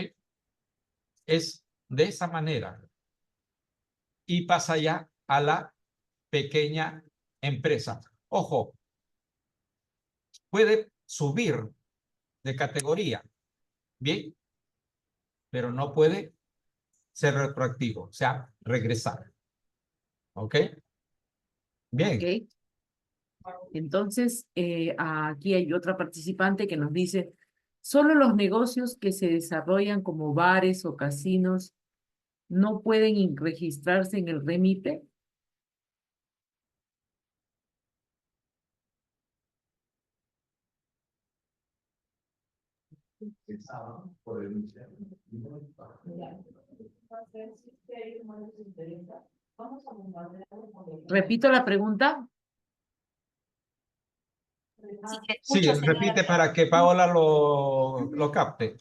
Es de esa manera. Y pasa ya a la pequeña empresa. Ojo, puede subir de categoría, ¿bien? Pero no puede ser retroactivo, o sea, regresar. ¿Ok? Bien. Ok. Entonces, aquí hay otra participante que nos dice, solo los negocios que se desarrollan como bares o casinos no pueden registrarse en el REMIPE. Repito la pregunta. Sí, le Sí, escucho, señora. repite para que Paola lo capte.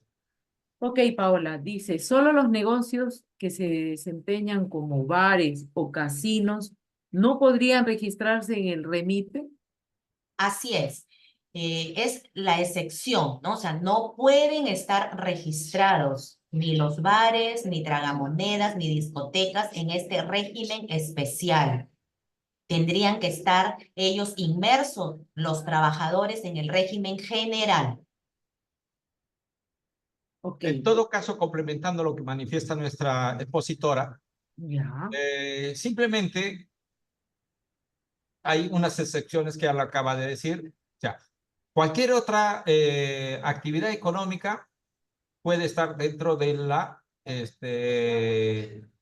Ok, Paola, dice, solo los negocios que se desempeñan como bares o casinos no podrían registrarse en el REMIPE. Así es la excepción, ¿no? O sea, no pueden estar registrados ni los bares, ni tragamonedas, ni discotecas en este régimen especial. Tendrían que estar ellos inmersos, los trabajadores, en el régimen general. Ok, En todo caso, complementando lo que manifiesta nuestra expositora, ya. simplemente hay unas excepciones que ella acaba de decir. O sea, cualquier otra actividad económica puede estar dentro de la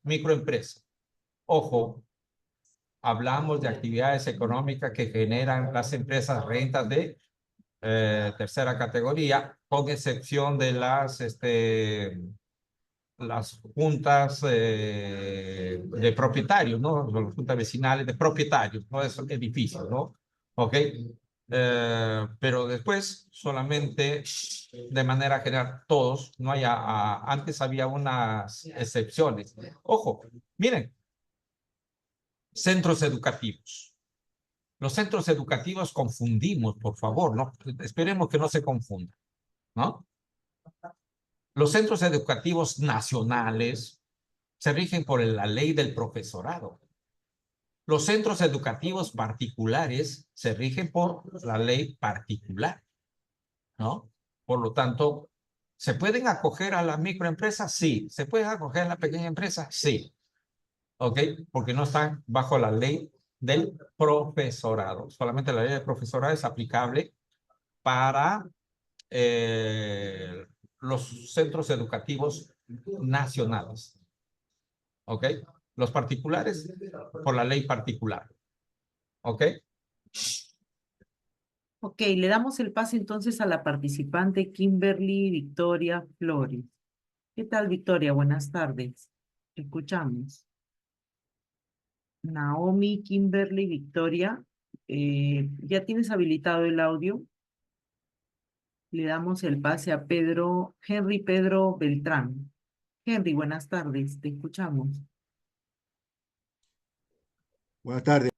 microempresa. Ojo, hablamos de actividades económicas que generan las empresas rentas de tercera categoría, con excepción de las juntas de propietarios, ¿no? Las juntas vecinales de propietarios, no es edificios, ¿no? ¿Ok? Pero después, solamente de manera general, todos, no haya, antes había unas excepciones. Ojo, miren, centros educativos. Los centros educativos confundimos, por favor, ¿no? Esperemos que no se confunda, ¿no? Los centros educativos nacionales se rigen por la ley del profesorado. Los centros educativos particulares se rigen por la ley particular, ¿no? Por lo tanto, ¿se pueden acoger a la microempresa? Sí. ¿Se pueden acoger a la pequeña empresa? Sí. ¿Ok? Porque no están bajo la ley del profesorado. Solamente la ley del profesorado es aplicable para los centros educativos nacionales. ¿Ok? Los particulares por la ley particular. ¿Ok? Ok, le damos el pase entonces a la participante Kimberly Victoria Flores. ¿Qué tal, Victoria? Buenas tardes. Te escuchamos. Naomi, Kimberly, Victoria, ¿ya tienes habilitado el audio? Le damos el pase a Henry Pedro Beltrán. Henry, buenas tardes, te escuchamos. Buenas tardes.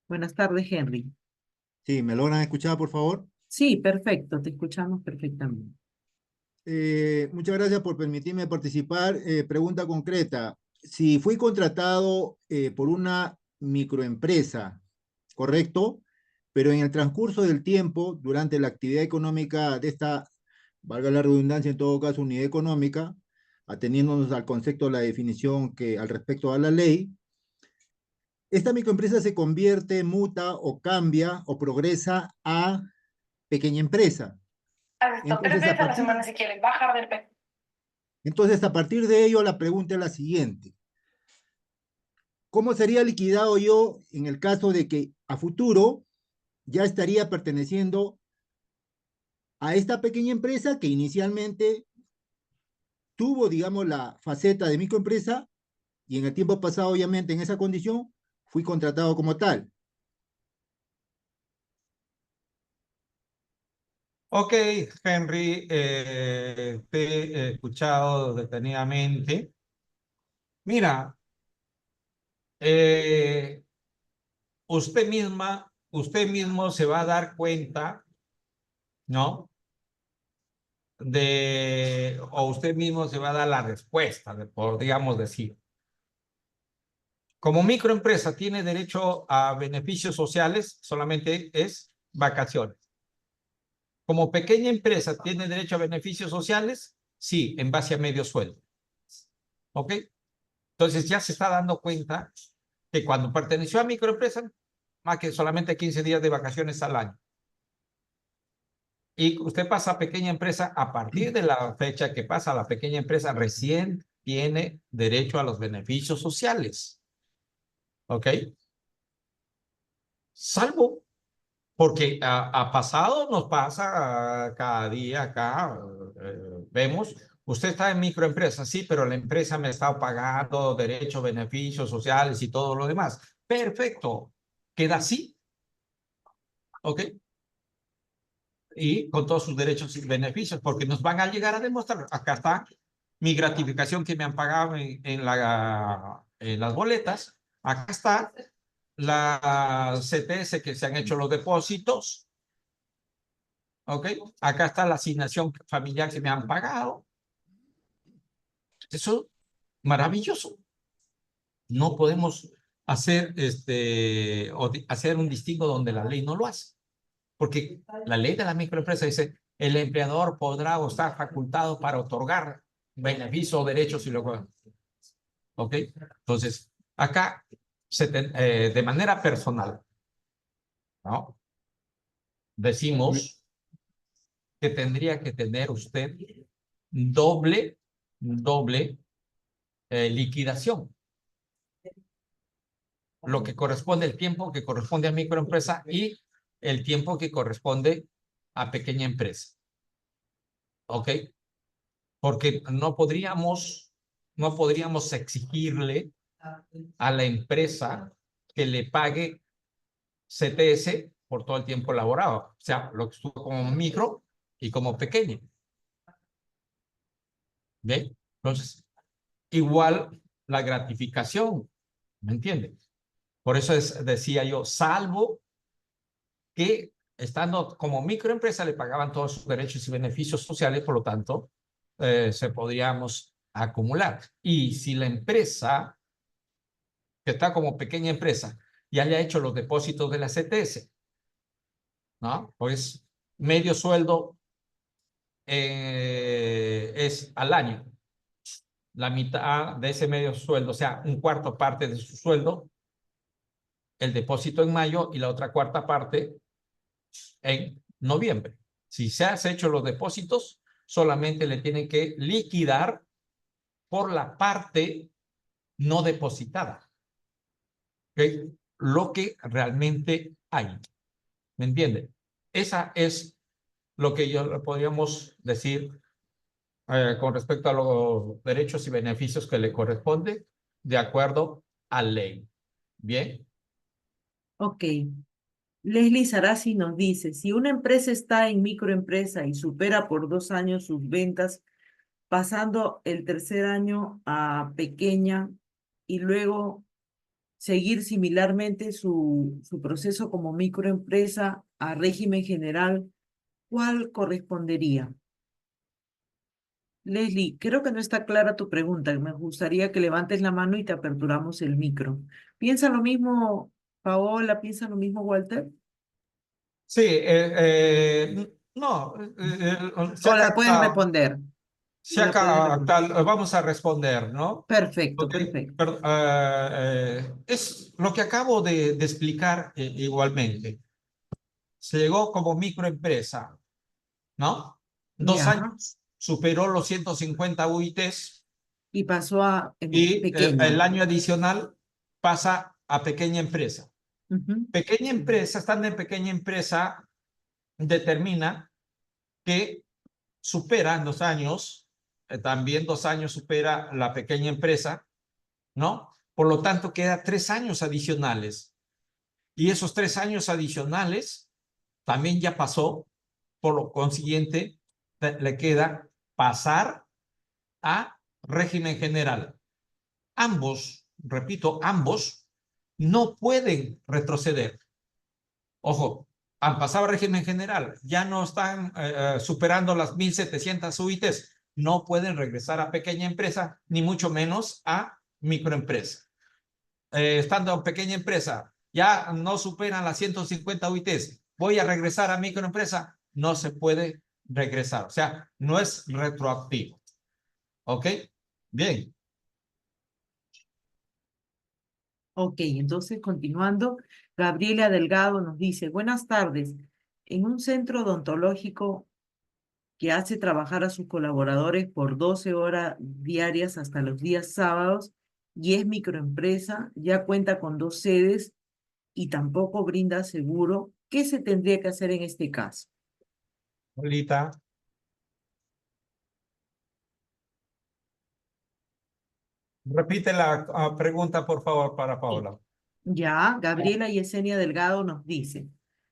Buenas tardes, Henry. Sí, ¿me logran escuchar, por favor? Sí, perfecto, te escuchamos perfectamente. Muchas gracias por permitirme participar. Pregunta concreta. si fui contratado por una microempresa, ¿correcto? Pero en el transcurso del tiempo, durante la actividad económica de esta, valga la redundancia, en todo caso, unidad económica, ateniéndonos al concepto de la definición que al respecto a la ley, esta microempresa se convierte, muta o cambia o progresa a pequeña empresa. Entonces, a partir de ello, la pregunta es la siguiente. ¿Cómo sería liquidado yo en el caso de que a futuro ya estaría perteneciendo a esta pequeña empresa que inicialmente tuvo, digamos, la faceta de microempresa y en el tiempo pasado, obviamente, en esa condición, fui contratado como tal? Ok, Henry, te he escuchado detenidamente. Mira, eh, usted mismo se va a dar cuenta, ¿no? O usted mismo se va a dar la respuesta, digamos decir. Como microempresa tiene derecho a beneficios sociales, solamente es vacaciones. Como pequeña empresa tiene derecho a beneficios sociales, sí, en base a medio sueldo. ¿Ok? Entonces ya se está dando cuenta que cuando perteneció a microempresa, más que solamente 15 días de vacaciones al año. Y usted pasa a pequeña empresa, a partir de la fecha que pasa a la pequeña empresa, recién tiene derecho a los beneficios sociales. ¿Ok? Salvo porque a pasado nos pasa cada día acá, vemos, usted está en microempresa, sí, pero la empresa me está pagando derechos, beneficios sociales y todo lo demás. Perfecto, queda así, ¿ok? Y con todos sus derechos y beneficios, porque nos van a llegar a demostrar, acá está mi gratificación que me han pagado en las boletas, acá está la CTS que se han hecho los depósitos, ¿ok? Acá está la asignación familiar que me han pagado. Eso, maravilloso. No podemos hacer, hacer un distingo donde la ley no lo hace. Porque la ley de la microempresa dice, el empleador podrá o estar facultado para otorgar beneficios o derechos y luego, ¿ok? Entonces, acá, de manera personal, ¿no? Decimos que tendría que tener usted doble liquidación. Lo que corresponde, el tiempo que corresponde a microempresa y el tiempo que corresponde a pequeña empresa. ¿Ok? Porque no podríamos exigirle a la empresa que le pague CTS por todo el tiempo laborado. O sea, lo que estuvo como micro y como pequeño. ¿Bien? Entonces, igual la gratificación, ¿me entiendes? Por eso decía yo, salvo que estando como microempresa le pagaban todos sus derechos y beneficios sociales, por lo tanto, se podríamos acumular. Y si la empresa, que está como pequeña empresa, y haya hecho los depósitos de la CTS, ¿no? Pues medio sueldo es al año. La mitad de ese medio sueldo, o sea, un cuarto parte de su sueldo, el depósito en mayo y la otra cuarta parte en noviembre. Si se han hecho los depósitos, solamente le tienen que liquidar por la parte no depositada. ¿Okay? Lo que realmente hay. ¿Me entiende? Esa es lo que yo podríamos decir con respecto a los derechos y beneficios que le corresponde de acuerdo a ley. ¿Bien? Ok. Leslie Sarasi nos dice, si una empresa está en microempresa y supera por 2 años sus ventas, pasando el tercer año a pequeña y luego seguir similarmente su proceso como microempresa a régimen general, ¿cuál correspondería? Leslie, creo que no está clara tu pregunta. Me gustaría que levantes la mano y te aperturamos el micro. ¿Piensa lo mismo, Paola? ¿Piensa lo mismo, Walter? Sí, no, ¿O la puedes responder? ¿O la puedes responder? vamos a responder, ¿no? Perfecto, Ok, perfecto. es lo que acabo de explicar igualmente. Se llegó como microempresa, ¿no? Dos Ya. años superó los 150 UITs Y pasó a y pequeña. el año adicional pasa a pequeña empresa. Ujú. Pequeña empresa, estando en pequeña empresa, determina que supera en 2 años, también 2 años supera la pequeña empresa, ¿no? Por lo tanto, queda 3 años adicionales. Y esos 3 años adicionales también ya pasó, por lo consiguiente, le queda pasar a régimen general. Ambos, repito, ambos no pueden retroceder. Ojo, han pasado a régimen general, ya no están superando las 1.700 UITs, no pueden regresar a pequeña empresa, ni mucho menos a microempresa. Estando en pequeña empresa, ya no superan las 150 UITs, voy a regresar a microempresa, no se puede regresar, o sea, no es retroactivo. ¿Ok? Bien. Ok, entonces continuando, Gabriela Delgado nos dice, buenas tardes. En un centro odontológico que hace trabajar a sus colaboradores por 12 horas diarias hasta los días sábados y es microempresa, ya cuenta con 2 sedes y tampoco brinda seguro, ¿qué se tendría que hacer en este caso? Lolita, repite la pregunta, por favor, para Sí. Paola. Ya, Gabriela Yesenia Delgado nos dice,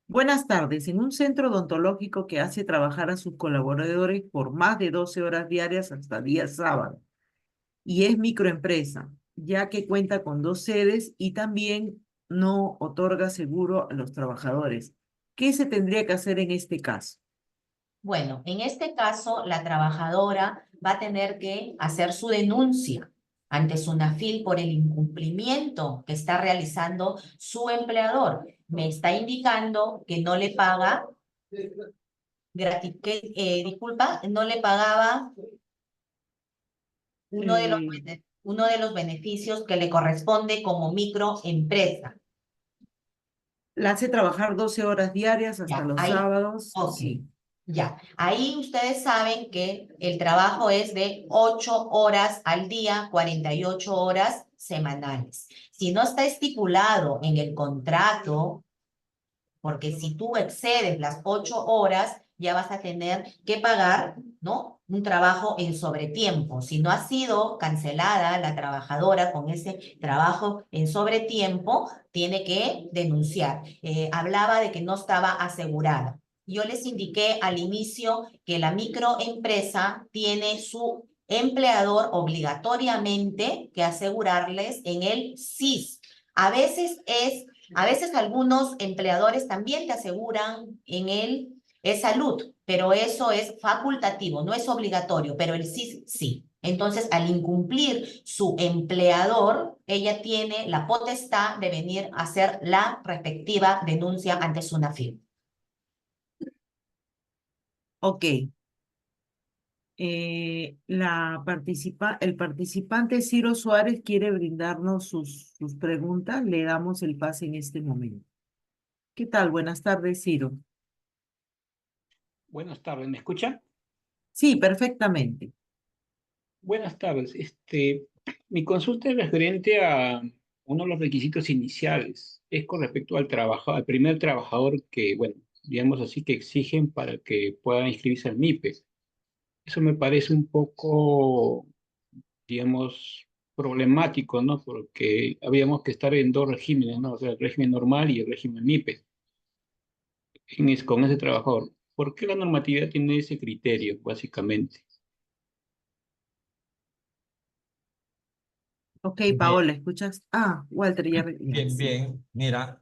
buenas tardes, en un centro odontológico que hace trabajar a sus colaboradores por más de 12 horas diarias hasta día sábado y es microempresa, ya que cuenta con 2 sedes y también no otorga seguro a los trabajadores. ¿Qué se tendría que hacer en este caso? Bueno, en este caso, la trabajadora va a tener que hacer su denuncia ante SUNAFIL por el incumplimiento que está realizando su empleador. Me está indicando que no le paga, disculpa, no le pagaba Eh, uno de los beneficios que le corresponde como microempresa. la hace trabajar 12 horas diarias hasta Ya, los ahí, sábados, ok. sí. Ya, ahí ustedes saben que el trabajo es de 8 horas al día, 48 horas semanales. Si no está estipulado en el contrato, porque si tú excedes las 8 horas, ya vas a tener que pagar, ¿no? Un trabajo en sobretiempo. Si no ha sido cancelada la trabajadora con ese trabajo en sobretiempo, tiene que denunciar. Hablaba de que no estaba asegurada. Yo les indiqué al inicio que la microempresa tiene su empleador obligatoriamente que asegurarles en el SIS. A veces algunos empleadores también te aseguran en el salud, pero eso es facultativo, no es obligatorio, pero el sí, sí. Entonces, al incumplir su empleador, ella tiene la potestad de venir a hacer la respectiva denuncia ante SUNAFIL. Ok. El participante Ciro Suárez quiere brindarnos sus preguntas. Le damos el pase en este momento. ¿Qué tal? Buenas tardes, Ciro. Buenas tardes, ¿me escuchan? Sí, perfectamente. Buenas tardes. Mi consulta es referente a uno de los requisitos iniciales. Es con respecto al primer trabajador que, bueno, digamos así, que exigen para que pueda inscribirse al MIPE. Eso me parece un poco, digamos, problemático, ¿no? Porque habíamos que estar en dos regímenes, ¿no? O sea, el régimen normal y el régimen MIPE con ese trabajador. ¿Por qué la normatividad tiene ese criterio, básicamente? Ok, Bien, Paola, ¿escuchas? Ah, Walter, ya, bien, sí. bien. Mira,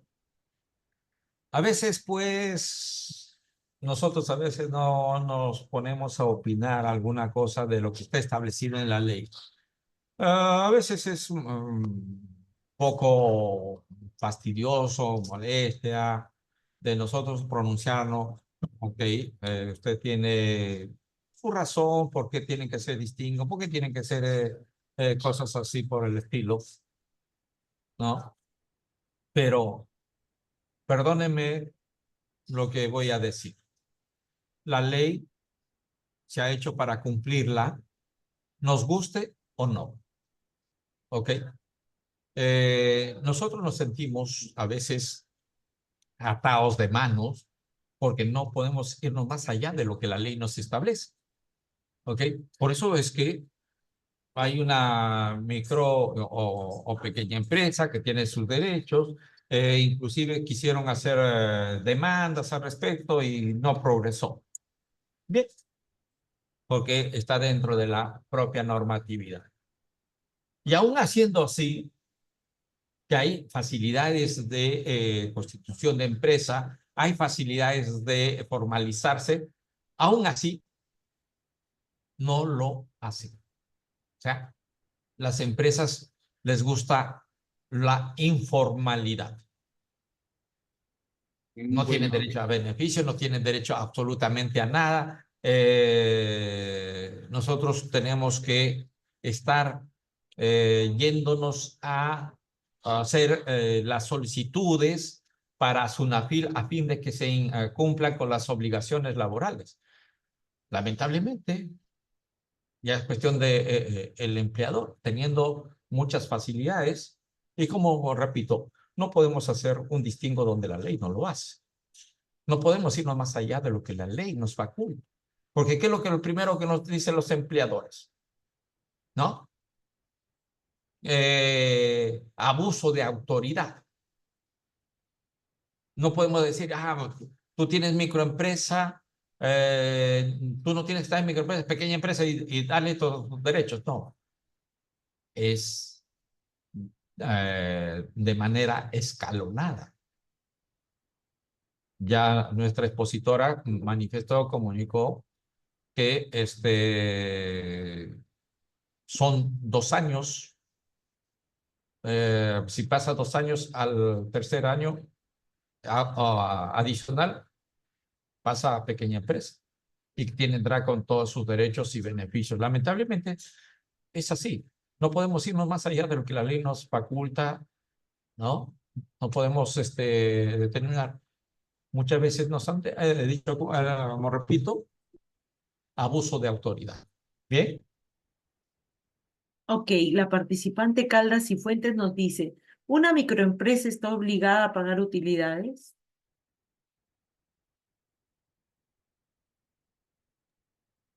a veces, pues, nosotros a veces no nos ponemos a opinar alguna cosa de lo que está establecido en la ley. A veces es un poco fastidioso, molestia de nosotros pronunciarnos. Ok, usted tiene su razón, por qué tienen que ser distintos, por qué tienen que ser cosas así por el estilo, ¿no? Pero perdónenme lo que voy a decir. La ley se ha hecho para cumplirla, nos guste o no. ¿Ok? Nosotros nos sentimos a veces atados de manos porque no podemos irnos más allá de lo que la ley nos establece. ¿Ok? Por eso es que hay una micro o pequeña empresa que tiene sus derechos, inclusive quisieron hacer demandas al respecto y no progresó. Bien, porque está dentro de la propia normatividad. Y aún haciendo así, que hay facilidades de constitución de empresa, hay facilidades de formalizarse, aún así no lo hacen. O sea, las empresas les gusta la informalidad. No tienen Bueno, derecho a beneficios, no tienen derecho absolutamente a nada. Nosotros tenemos que estar yéndonos a hacer las solicitudes para SUNAFIL a fin de que se cumplan con las obligaciones laborales. Lamentablemente, ya es cuestión de el empleador, teniendo muchas facilidades. Y como repito, no podemos hacer un distingo donde la ley no lo hace. No podemos irnos más allá de lo que la ley nos faculta. Porque ¿qué es lo primero que nos dicen los empleadores? ¿No? Abuso de autoridad. No podemos decir, tú tienes microempresa, tú no tienes que estar en microempresa, pequeña empresa y darle todos tus derechos. No. Es de manera escalonada. Ya nuestra expositora manifestó, comunicó que son 2 años. Si pasa 2 años al tercer año adicional, pasa a pequeña empresa y tendrá con todos sus derechos y beneficios. Lamentablemente es así. No podemos irnos más allá de lo que la ley nos faculta, ¿no? No podemos determinar. Muchas veces nos han dicho, como repito, abuso de autoridad. ¿Bien? Ok, la participante Caldas y Fuentes nos dice, ¿una microempresa está obligada a pagar utilidades?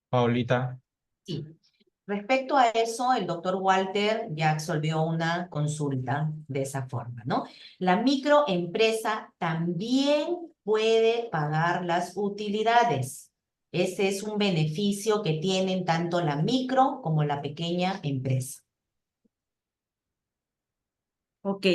Paulita. Sí. Respecto a eso, el doctor Walter ya absolvió una consulta de esa forma, ¿no? La microempresa también puede pagar las utilidades. Ese es un beneficio que tienen tanto la micro como la pequeña empresa. Ok,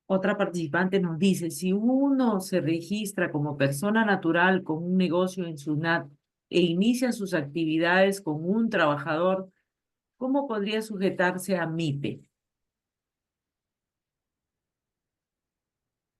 otra participante nos dice, si uno se registra como persona natural con un negocio en SUNAT e inicia sus actividades con un trabajador, ¿cómo podría sujetarse a MIPE?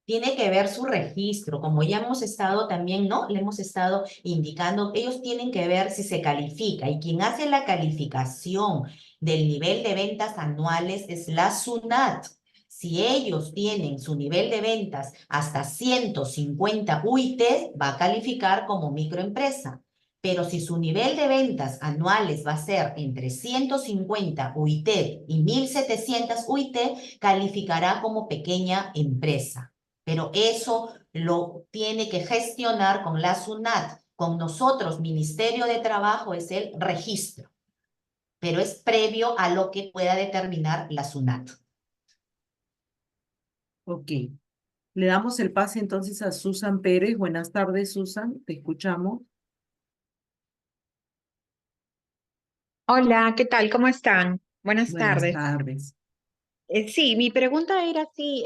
Tiene que ver su registro, como ya hemos estado también, ¿no? Le hemos estado indicando, ellos tienen que ver si se califica y quien hace la calificación del nivel de ventas anuales es la SUNAT. Si ellos tienen su nivel de ventas hasta 150 UIT, va a calificar como microempresa. Pero si su nivel de ventas anuales va a ser entre 150 UIT y 1.700 UIT, calificará como pequeña empresa. Pero eso lo tiene que gestionar con la SUNAT. Con nosotros, Ministerio de Trabajo, es el registro, pero es previo a lo que pueda determinar la SUNAT. Ok, le damos el pase entonces a Susan Pérez. Buenas tardes, Susan, te escuchamos. Hola, ¿qué tal? ¿Cómo están? Buenas Buenas tardes. tardes. Sí, mi pregunta era así,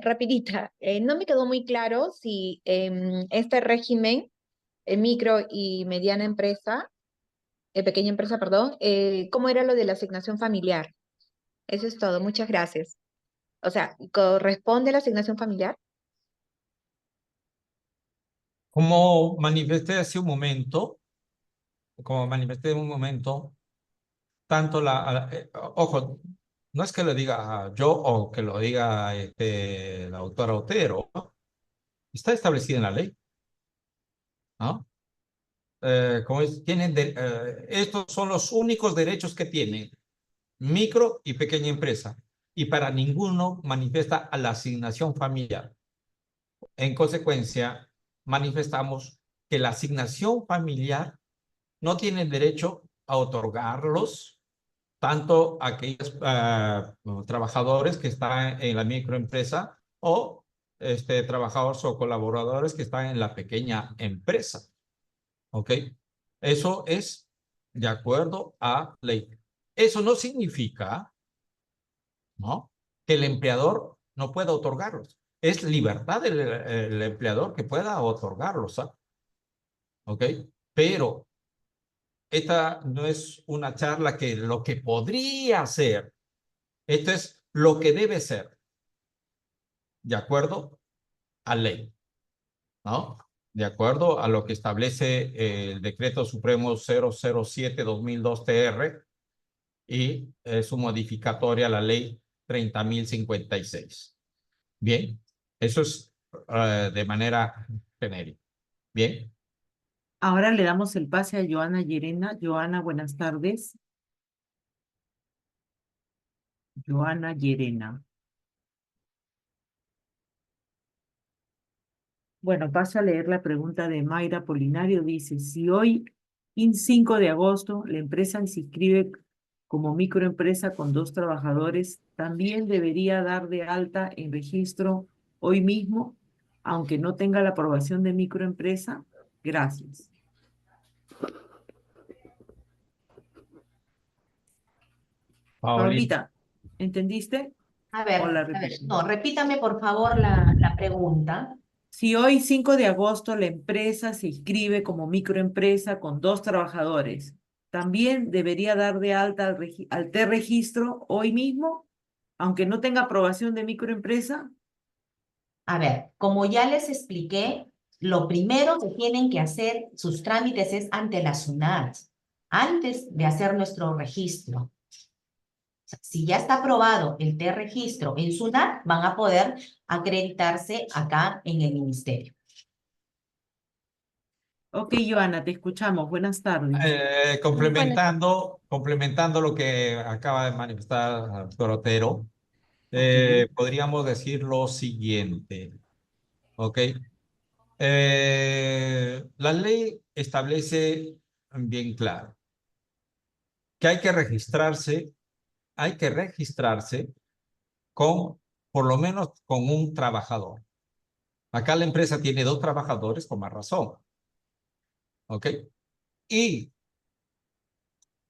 rapidita. No me quedó muy claro si este régimen micro y mediana empresa, pequeña empresa, perdón, ¿cómo era lo de la asignación familiar? Eso es todo, muchas gracias. O sea, ¿corresponde la asignación familiar? Como manifesté hace un momento, como manifesté en un momento, tanto ojo, no es que lo diga yo o que lo diga la doctora Otero, ¿no? Está establecida en la ley, ¿no? Estos son los únicos derechos que tienen micro y pequeña empresa, y para ninguno manifiesta a la asignación familiar. En consecuencia, manifestamos que la asignación familiar no tiene derecho a otorgarlos tanto a aquellos trabajadores que están en la microempresa o trabajadores o colaboradores que están en la pequeña empresa. ¿Ok? Eso es de acuerdo a ley. Eso no significa, ¿no?, que el empleador no pueda otorgarlos. Es libertad del empleador que pueda otorgarlos, ¿ah? ¿Ok? Pero esta no es una charla que lo que podría ser. Esto es lo que debe ser, de acuerdo a ley, ¿no? De acuerdo a lo que establece el Decreto Supremo 007-2002 y su modificatoria a la Ley 30.056. Bien, eso es de manera genérica. Bien. Ahora le damos el pase a Joana Llerena. Joana, buenas tardes. Joana Llerena. Bueno, paso a leer la pregunta de Mayra Polinario. Dice, si hoy, 5 de agosto, la empresa se inscribe como microempresa con 2 trabajadores, ¿también debería dar de alta en registro hoy mismo, aunque no tenga la aprobación de microempresa? Gracias. Paulina. Paulita, ¿entendiste? A O ver, la a ver, repito. no, repítame por favor la pregunta. Si hoy, 5 de agosto, la empresa se inscribe como microempresa con 2 trabajadores, ¿también debería dar de alta al T-registro hoy mismo, aunque no tenga aprobación de microempresa? A ver, como ya les expliqué, lo primero que tienen que hacer sus trámites es ante la SUNAT, antes de hacer nuestro registro. Si ya está aprobado el T-registro en SUNAT, van a poder acreditarse acá en el ministerio. Ok, Joana, te escuchamos. Buenas tardes. Complementando lo que acaba de manifestar el doctor Otero, Ok. podríamos decir lo siguiente, ¿ok? La ley establece bien claro que hay que registrarse con, por lo menos con un trabajador. Acá la empresa tiene 2 trabajadores con más razón, ¿ok? Y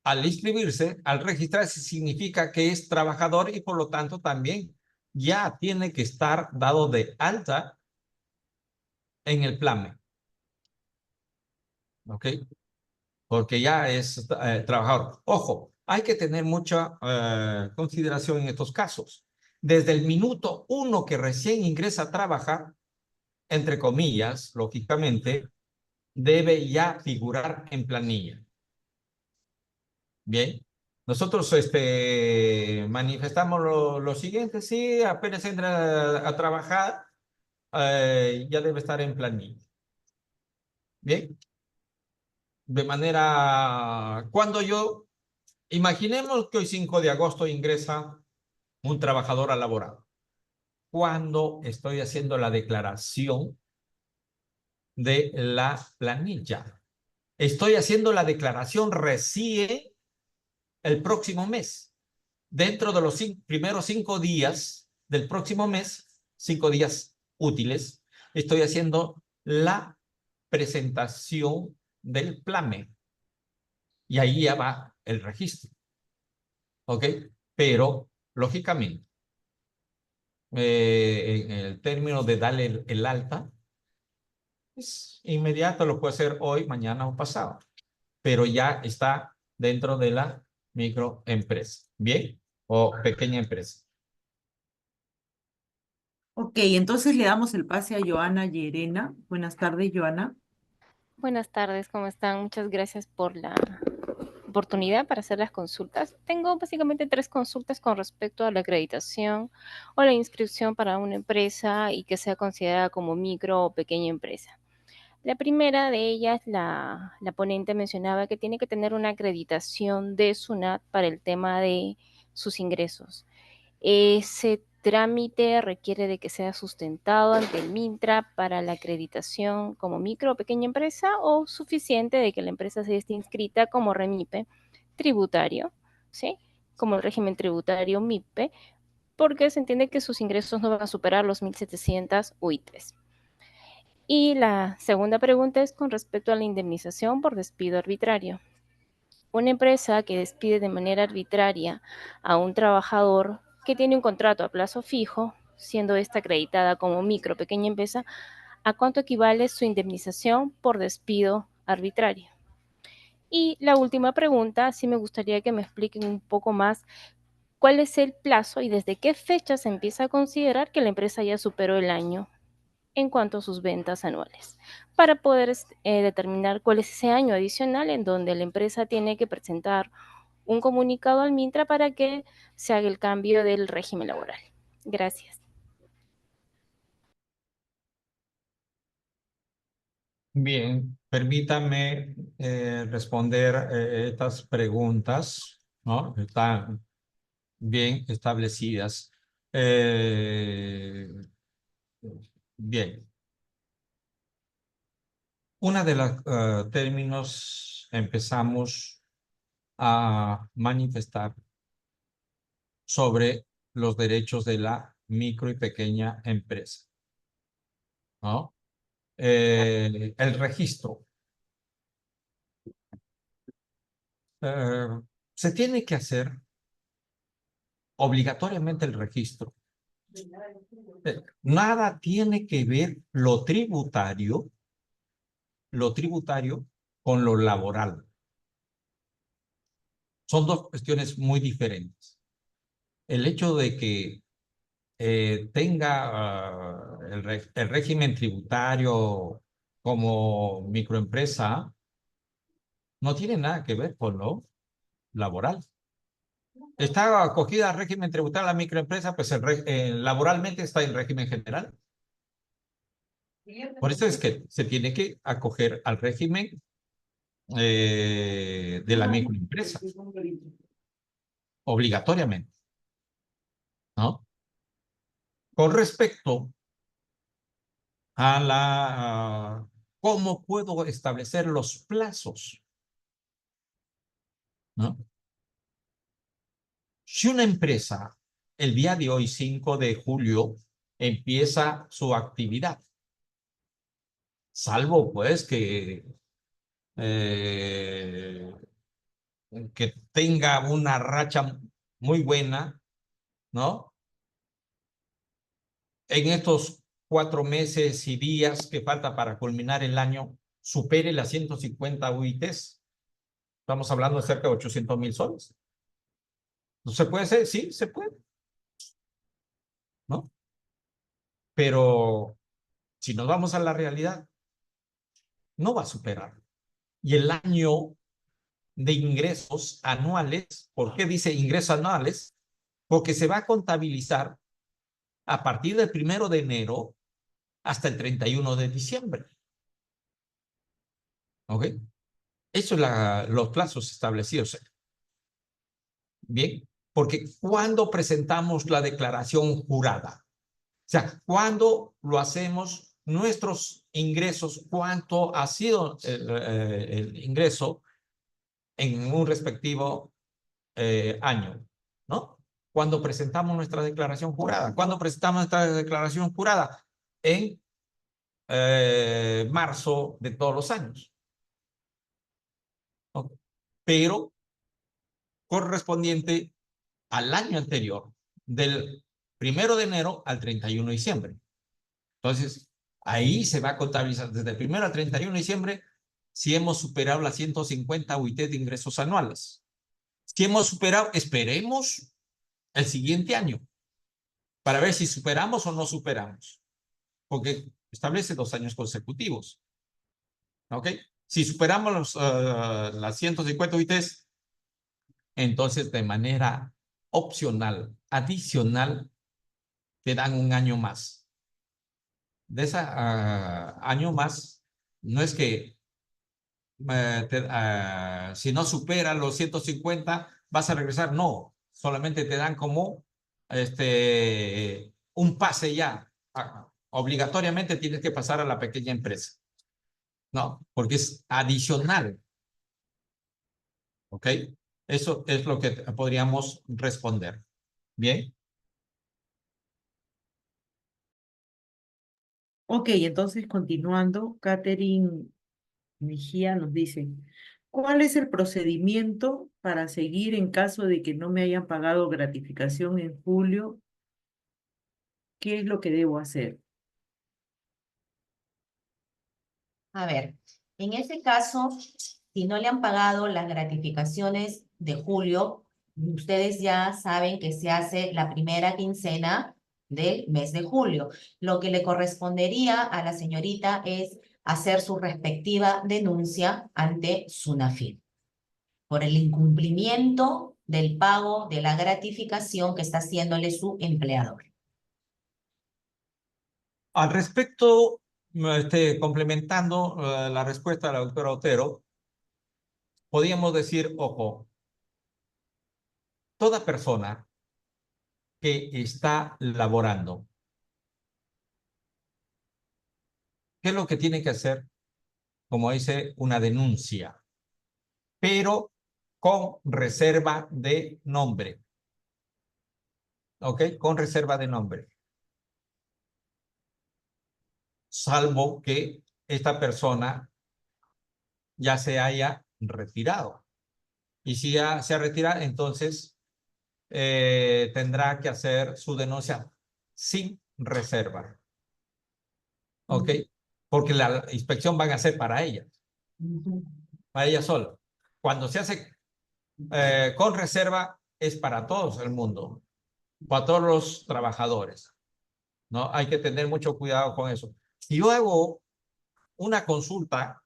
al inscribirse, al registrarse, significa que es trabajador y por lo tanto también ya tiene que estar dado de alta en el PLAME. ¿Ok? Porque ya es trabajador. Ojo, hay que tener mucha consideración en estos casos. Desde el minuto 1 que recién ingresa a trabajar, entre comillas, lógicamente, debe ya figurar en planilla. Bien. Nosotros manifestamos lo siguiente, sí, apenas entra a trabajar, ya debe estar en planilla. Bien. De manera, imaginemos que hoy 5 de agosto ingresa un trabajador a laborar. Cuando estoy haciendo la declaración de la planilla. Estoy haciendo la declaración recién el próximo mes. Dentro de los primeros 5 días del próximo mes, 5 días útiles, estoy haciendo la presentación del PLAME. Y ahí ya va el registro. ¿Ok? Pero, lógicamente, en el término de darle el alta, Es inmediato, lo puede hacer hoy, mañana o pasado, pero ya está dentro de la microempresa, ¿bien? O pequeña empresa. Ok, entonces le damos el pase a Joana Llerena. Buenas tardes, Joana. Buenas tardes, ¿cómo están? Muchas gracias por la oportunidad para hacer las consultas. Tengo básicamente 3 consultas con respecto a la acreditación o la inscripción para una empresa y que sea considerada como micro o pequeña empresa. La primera de ellas, la ponente mencionaba que tiene que tener una acreditación de SUNAT para el tema de sus ingresos. Ese trámite requiere de que sea sustentado ante el MINTRA para la acreditación como micro o pequeña empresa o suficiente de que la empresa se esté inscrita como REMIPE tributario, ¿sí? Como el régimen tributario MIPE, porque se entiende que sus ingresos no van a superar los 1.700 UITs. Y la segunda pregunta es con respecto a la indemnización por despido arbitrario. Una empresa que despide de manera arbitraria a un trabajador que tiene un contrato a plazo fijo, siendo esta acreditada como micro o pequeña empresa, ¿a cuánto equivale su indemnización por despido arbitrario? Y la última pregunta, sí me gustaría que me expliquen un poco más cuál es el plazo y desde qué fecha se empieza a considerar que la empresa ya superó el año en cuanto a sus ventas anuales, para poder determinar cuál es ese año adicional en donde la empresa tiene que presentar un comunicado al MINTRA para que se haga el cambio del régimen laboral. Gracias. Bien, permítame responder estas preguntas, ¿no? Están bien establecidas. Bien. Una de los términos empezamos a manifestar sobre los derechos de la micro y pequeña empresa, ¿no? El registro. Se tiene que hacer obligatoriamente el registro. Nada tiene que ver lo tributario con lo laboral. Son dos cuestiones muy diferentes. El hecho de que tenga el régimen tributario como microempresa no tiene nada que ver con lo laboral. Está acogida al régimen tributario la microempresa, pues laboralmente está en régimen general. Por eso es que se tiene que acoger al régimen de la microempresa, obligatoriamente, ¿no? Con respecto a cómo puedo establecer los plazos, ¿no? Si una empresa el día de hoy, 5 de julio, empieza su actividad, salvo pues que tenga una racha muy buena, ¿no? En estos 4 meses y días que falta para culminar el año, supere las 150 UITs. Estamos hablando de cerca de 800,000 soles. ¿No se puede hacer? Sí, se puede, ¿no? Pero si nos vamos a la realidad, no va a superar. Y el año de ingresos anuales, ¿por qué dice ingresos anuales? Porque se va a contabilizar a partir del 1 de enero hasta el 31 de diciembre. ¿Ok? Eso es los plazos establecidos. Bien, porque cuando presentamos la declaración jurada, o sea, cuando lo hacemos, nuestros ingresos, cuánto ha sido el ingreso en un respectivo año, ¿no? Cuando presentamos nuestra declaración jurada. ¿Cuándo presentamos nuestra declaración jurada? En marzo de todos los años. ¿Okay? Pero correspondiente al año anterior, del 1 de enero al 31 de diciembre. Entonces, Ahí se va a contabilizar desde el 1 al 31 de diciembre si hemos superado las 150 UIT de ingresos anuales. Si hemos superado, esperemos el siguiente año para ver si superamos o no superamos, porque establece 2 años consecutivos. ¿Ok? Si superamos las 150 UITs, entonces de manera opcional, adicional, te dan un año más. De ese año más, no es que si no supera los 150 vas a regresar, no, solamente te dan como un pase ya. Obligatoriamente tienes que pasar a la pequeña empresa, no, porque es adicional. ¿Ok? Eso es lo que podríamos responder. ¿Bien? Ok, entonces continuando, Catherine Mejía nos dice, ¿cuál es el procedimiento para seguir en caso de que no me hayan pagado gratificación en julio? ¿Qué es lo que debo hacer? A ver, en ese caso, si no le han pagado las gratificaciones de julio, ustedes ya saben que se hace la primera quincena del mes de julio. Lo que le correspondería a la señorita es hacer su respectiva denuncia ante SUNAFIL por el incumplimiento del pago de la gratificación que está haciéndole su empleador. Al respecto, complementando la respuesta de la doctora Otero, podríamos decir, ojo, toda persona que está laborando, ¿qué es lo que tiene que hacer? Como dice, una denuncia, pero con reserva de nombre. ¿Ok? Con reserva de nombre. Salvo que esta persona ya se haya retirado. Y si ya se ha retirado, entonces tendrá que hacer su denuncia sin reserva. ¿Ok? Porque la inspección van a ser para ella. Para ella sola. Cuando se hace con reserva, es para todos el mundo. Para todos los trabajadores. ¿No? Hay que tener mucho cuidado con eso. Si yo hago una consulta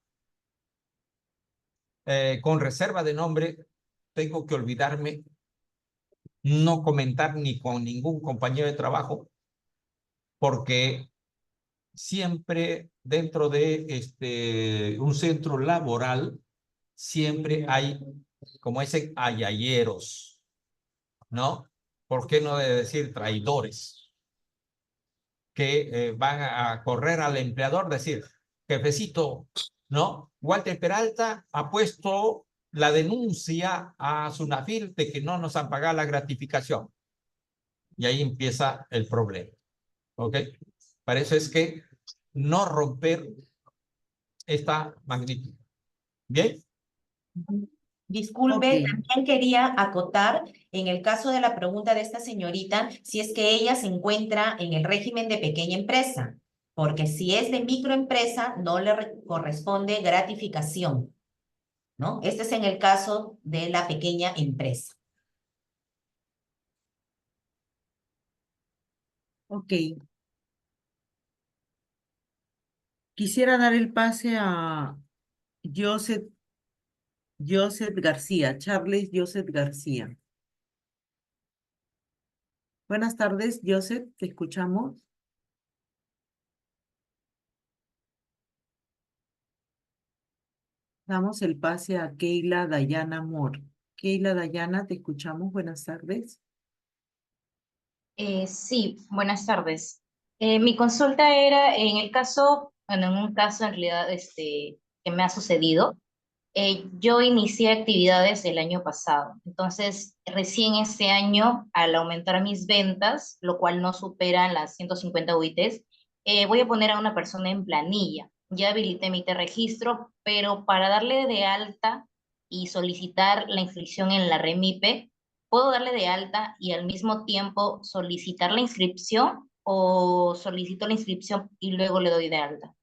con reserva de nombre, tengo que olvidarme, no comentar ni con ningún compañero de trabajo, porque siempre dentro de un centro laboral, siempre hay, como dicen, ayayeros, ¿no? ¿Por qué no de decir traidores? Que van a correr al empleador, decir, jefecito, ¿no? Walter Peralta ha puesto la denuncia a SUNAFIL de que no nos han pagado la gratificación. Y ahí empieza el problema. ¿Ok? Para eso es que no romper esta magnitud. ¿Bien? Disculpe, también quería acotar en el caso de la pregunta de esta señorita, si es que ella se encuentra en el régimen de pequeña empresa, porque si es de microempresa no le corresponde gratificación, ¿no? Este es en el caso de la pequeña empresa. Ok. Quisiera dar el pase a Joseph García, Charles Joseph García. Buenas tardes, Joseph, te escuchamos. Damos el pase a Keila Dayana Moore. Keila Dayana, te escuchamos. Buenas tardes. Sí, buenas tardes. Mi consulta era en el caso, bueno, en un caso en realidad que me ha sucedido. Yo inicié actividades el año pasado, entonces recién este año, al aumentar mis ventas, lo cual no superan las 150 UITs, voy a poner a una persona en planilla. Ya habilité mi registro, pero para darle de alta y solicitar la inscripción en la REMIPE, puedo darle de alta y al mismo tiempo solicitar la inscripción o solicito la inscripción y luego le doy de alta?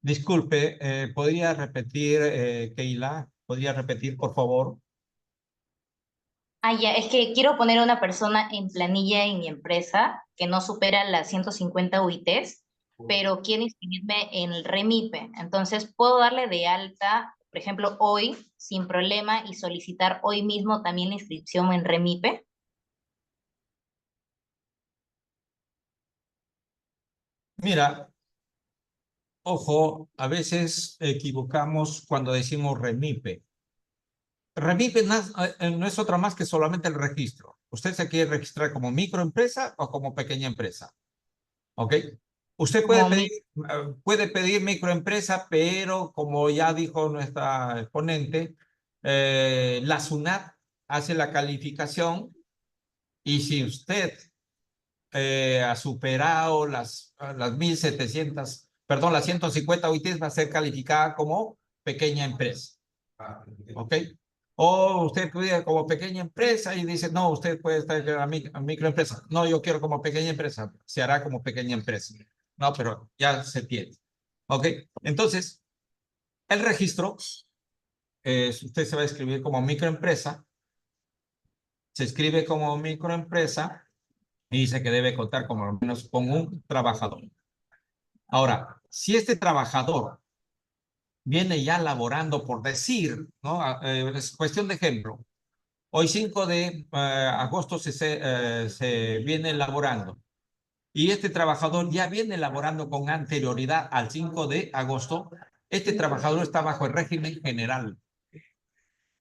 Disculpe, ¿podría repetir, Keila? ¿Podría repetir, por favor? Ah, ya, es que quiero poner a una persona en planilla en mi empresa que no supera las 150 UITs, pero quiero inscribirme en el REMIPE. Entonces, ¿puedo darle de alta, por ejemplo, hoy, sin problema, y solicitar hoy mismo también la inscripción en REMIPE? Mira, ojo, a veces equivocamos cuando decimos REMIPE. REMIPE no es otra más que solamente el registro. ¿Usted se quiere registrar como microempresa o como pequeña empresa? ¿Ok? Usted puede pedir microempresa, pero como ya dijo nuestra exponente, la SUNAT hace la calificación y si usted ha superado las 1.700, perdón, las 150 UITs, va a ser calificada como pequeña empresa. ¿Ok? O usted puede como pequeña empresa y dice, no, usted puede estar en la microempresa. No, yo quiero como pequeña empresa. Se hará como pequeña empresa. No, pero ya se tiene. ¿Ok? Entonces, el registro, usted se va a escribir como microempresa. Se escribe como microempresa y dice que debe contar como al menos con un trabajador. Ahora, si este trabajador viene ya laborando, por decir, ¿no? Es cuestión de ejemplo. Hoy 5 de agosto se viene elaborando. Y este trabajador ya viene elaborando con anterioridad al 5 de agosto. Este trabajador está bajo el régimen general.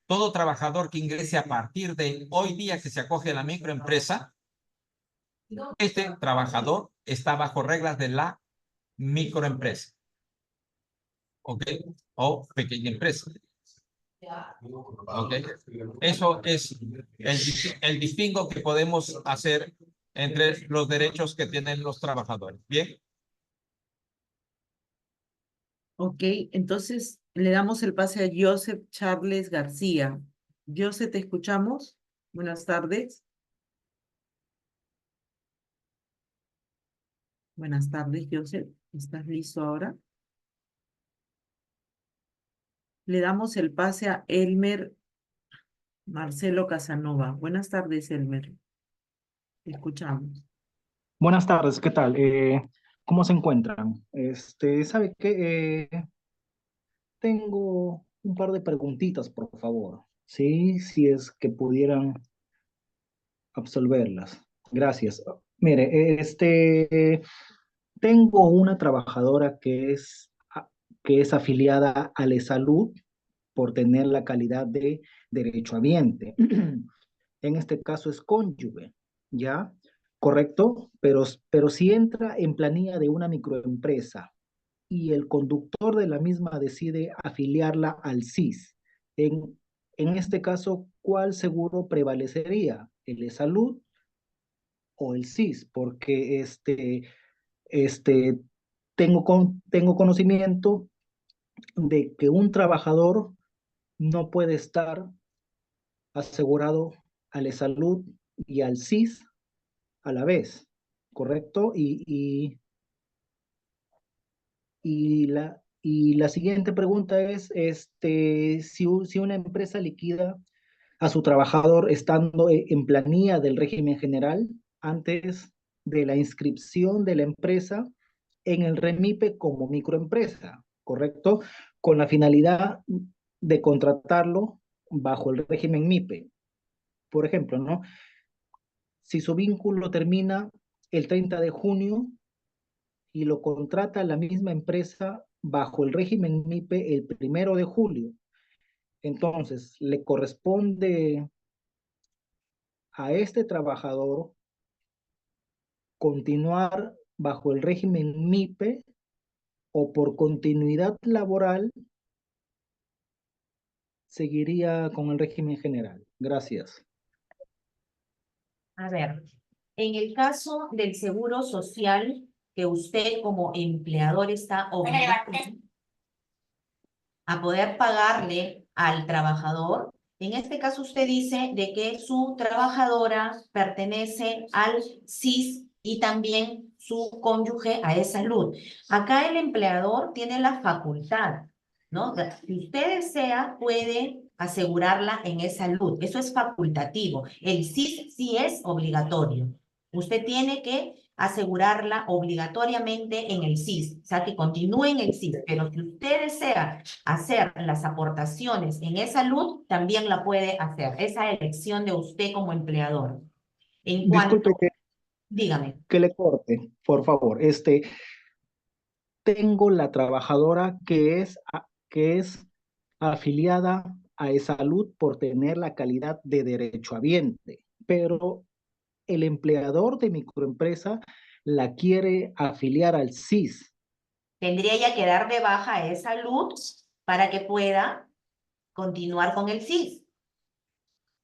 Todo trabajador que ingrese a partir de hoy día que se acoge a la microempresa, este trabajador está bajo reglas de la microempresa. ¿Ok? O pequeña empresa. ¿Ok? Eso es el distingo que podemos hacer entre los derechos que tienen los trabajadores. ¿Bien? Ok, entonces le damos el pase a Joseph Charles García. Joseph, ¿te escuchamos? Buenas tardes. Buenas tardes, Joseph. ¿Estás listo ahora? Le damos el pase a Elmer Marcelo Casanova. Buenas tardes, Elmer. Te escuchamos. Buenas tardes, ¿qué tal? ¿Cómo se encuentran? ¿Sabe qué? Tengo un par de preguntitas, por favor. Sí, si es que pudieran absolverlas. Gracias. Mire, tengo una trabajadora que es afiliada a Salud por tener la calidad de derechohabiente. En este caso es cónyuge, ¿ya? Correcto, pero si entra en planilla de una microempresa y el conductor de la misma decide afiliarla al SIS, en este caso, ¿cuál seguro prevalecería? ¿El Salud o el SIS? Porque tengo conocimiento de que un trabajador no puede estar asegurado al Salud y al SIS a la vez, ¿correcto? Y la siguiente pregunta es, si una empresa liquida a su trabajador estando en planilla del régimen general antes de la inscripción de la empresa en el REMIPE como microempresa, ¿correcto? Con la finalidad de contratarlo bajo el régimen MIPE. Por ejemplo, ¿no? Si su vínculo termina el 30 de junio y lo contrata la misma empresa bajo el régimen MIPE el 1 de julio, entonces le corresponde a este trabajador continuar bajo el régimen MIPE o por continuidad laboral seguiría con el régimen general. Gracias. A ver, en el caso del seguro social que usted como empleador está obligado a poder pagarle al trabajador, En este caso usted dice de que su trabajadora pertenece al SIS y también su cónyuge a E-Salud. Acá el empleador tiene la facultad, ¿no? Si usted desea, puede asegurarla en E-Salud. Eso es facultativo. El SIS sí es obligatorio. Usted tiene que asegurarla obligatoriamente en el SIS, o sea, que continúe en el SIS, pero si usted desea hacer las aportaciones en E-Salud, también la puede hacer. Esa elección de usted como empleador. En Disculpe cuanto, dígame. que le corte, por favor. Tengo la trabajadora que es afiliada a E-Salud por tener la calidad de derechohabiente, pero el empleador de microempresa la quiere afiliar al SIS. Tendría ya que dar de baja a E-Salud para que pueda continuar con el SIS.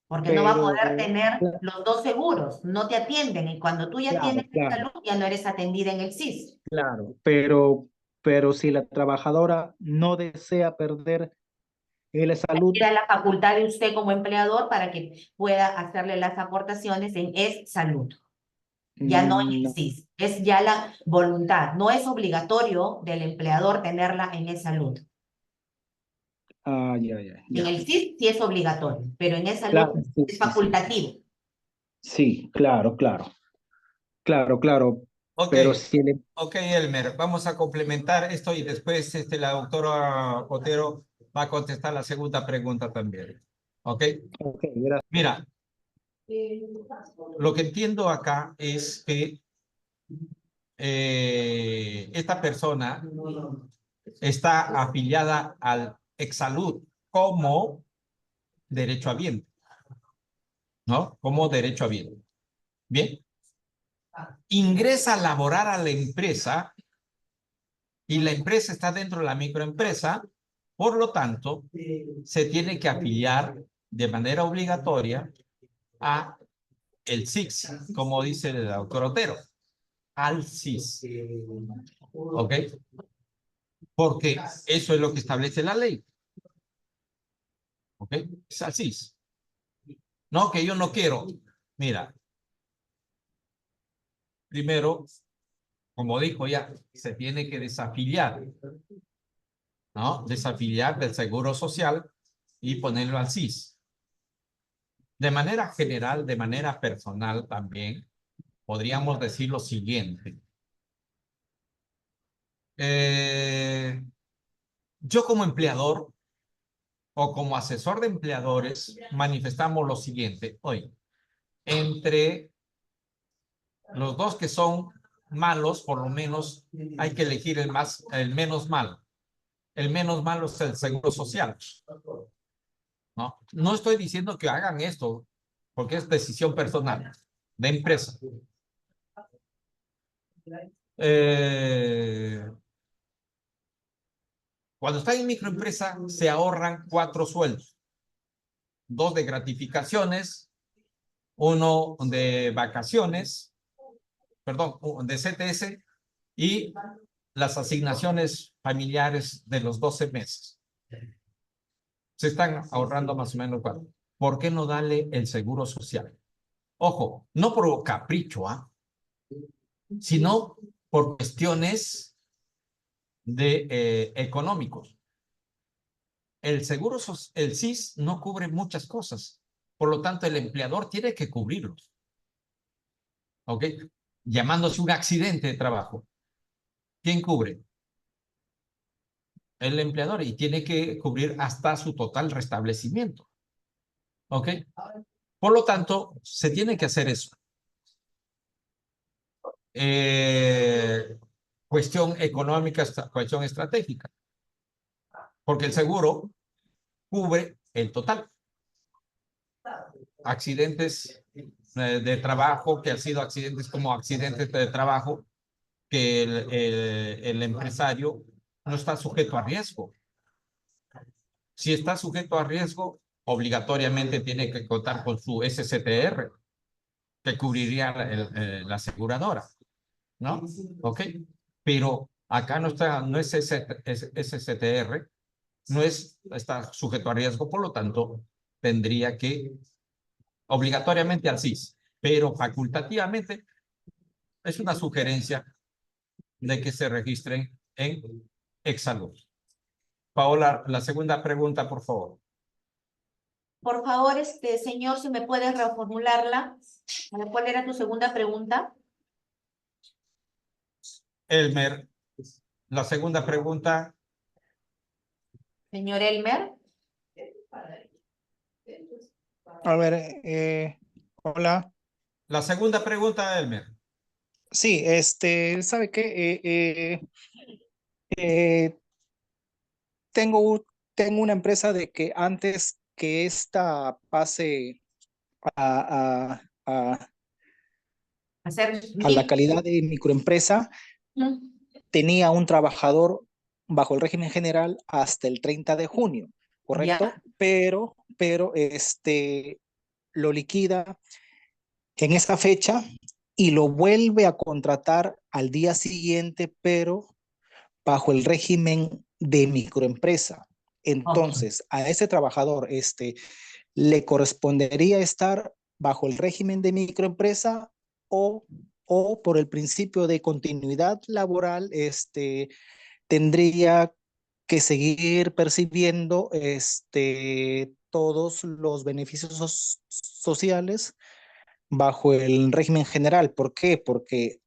Porque no va a poder tener los dos seguros, no te atienden. Y cuando tú ya tienes salud, ya no eres atendida en el SIS. Claro, pero si la trabajadora no desea perder el salud. Era la facultad de usted como empleador para que pueda hacerle las aportaciones en E-Salud. Ya no en el SIS. Es ya la voluntad. No es obligatorio del empleador tenerla en E-Salud. Ya. En el SIS sí es obligatorio, pero en E-Salud Claro, es facultativo. Sí, claro. Ok, Pero si ok, Elmer, vamos a complementar esto y después la doctora Otero va a contestar la segunda pregunta también. Ok, gracias. mira, lo que entiendo acá es que esta persona está afiliada al E-Salud como derechohabiente, ¿no? Como derechohabiente. Bien. Ingresa a laborar a la empresa y la empresa está dentro de la microempresa, por lo tanto, se tiene que afiliar de manera obligatoria a el SIS, como dice el doctor Otero, al SIS. ¿Ok? Porque eso es lo que establece la ley. ¿Ok? Es al SIS. No, que yo no quiero. Mira. Primero, como dijo ya, se tiene que desafiliar. ¿No? Desafiliar del Seguro Social y ponerlo al SIS. De manera general, de manera personal también, podríamos decir lo siguiente. Yo como empleador o como asesor de empleadores manifestamos lo siguiente. Hoy, entre los dos que son malos, por lo menos hay que elegir el menos malo. El menos malo es el Seguro Social. No estoy diciendo que hagan esto, porque es decisión personal de empresa. Cuando están en microempresa, se ahorran 4 sueldos. 2 de gratificaciones, 1 de vacaciones, perdón, de CTS y las asignaciones familiares de los 12 meses. Se están ahorrando más o menos 4. ¿Por qué no darle el seguro social? Ojo, no por capricho, sino por cuestiones de económicos. El SIS no cubre muchas cosas. Por lo tanto, el empleador tiene que cubrirlos. ¿Ok? Llamándose un accidente de trabajo. ¿Quién cubre? El empleador, y tiene que cubrir hasta su total restablecimiento. ¿Ok? Por lo tanto, se tiene que hacer eso. Cuestión económica, cuestión estratégica. Porque el seguro cubre el total. Accidentes de trabajo, que han sido accidentes como accidentes de trabajo, que el empresario no está sujeto a riesgo. Si está sujeto a riesgo, obligatoriamente tiene que contar con su SCTR, que cubriría la aseguradora, ¿no? ¿Ok? Pero acá no es SCTR, no está sujeto a riesgo, por lo tanto, tendría que, obligatoriamente al CIS, pero facultativamente es una sugerencia de que se registren en Exsalud. Paola, la segunda pregunta, por favor. Por favor, señor, si me puedes reformularla. ¿Cuál era tu segunda pregunta? Elmer, la segunda pregunta. Señor Elmer. A ver, hola. La segunda pregunta, Elmer. Sí, ¿sabe qué? Eh, tengo una empresa de que antes que esta pase a Hacer la calidad de microempresa, tenía un trabajador bajo el régimen general hasta el 30 de junio, ¿correcto? Ya. Pero lo liquida en esa fecha y lo vuelve a contratar al día siguiente, pero bajo el régimen de microempresa. Entonces, a ese trabajador le correspondería estar bajo el régimen de microempresa o por el principio de continuidad laboral, tendría que seguir percibiendo todos los beneficios sociales bajo el régimen general. ¿Por qué? Porque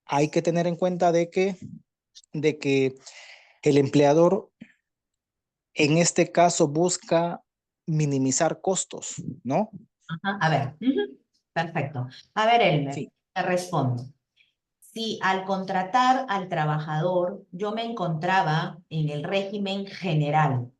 hay que tener en cuenta de que el empleador en este caso busca minimizar costos, ¿no? Ajá, a ver, perfecto. A ver, Elmer, Sí. te respondo. Si al contratar al trabajador yo me encontraba en el régimen general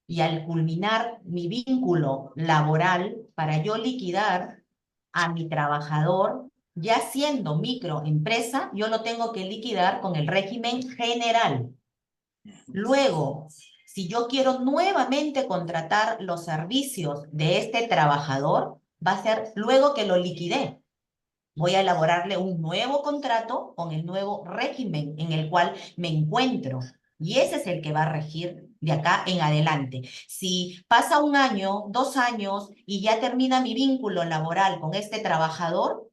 y al culminar mi vínculo laboral para yo liquidar a mi trabajador, ya siendo microempresa, yo lo tengo que liquidar con el régimen general. Luego, si yo quiero nuevamente contratar los servicios de este trabajador, va a ser luego que lo liquidé. Voy a elaborarle un nuevo contrato con el nuevo régimen en el cual me encuentro. Y ese es el que va a regir de acá en adelante. Si pasa 1 año, 2 años y ya termina mi vínculo laboral con este trabajador,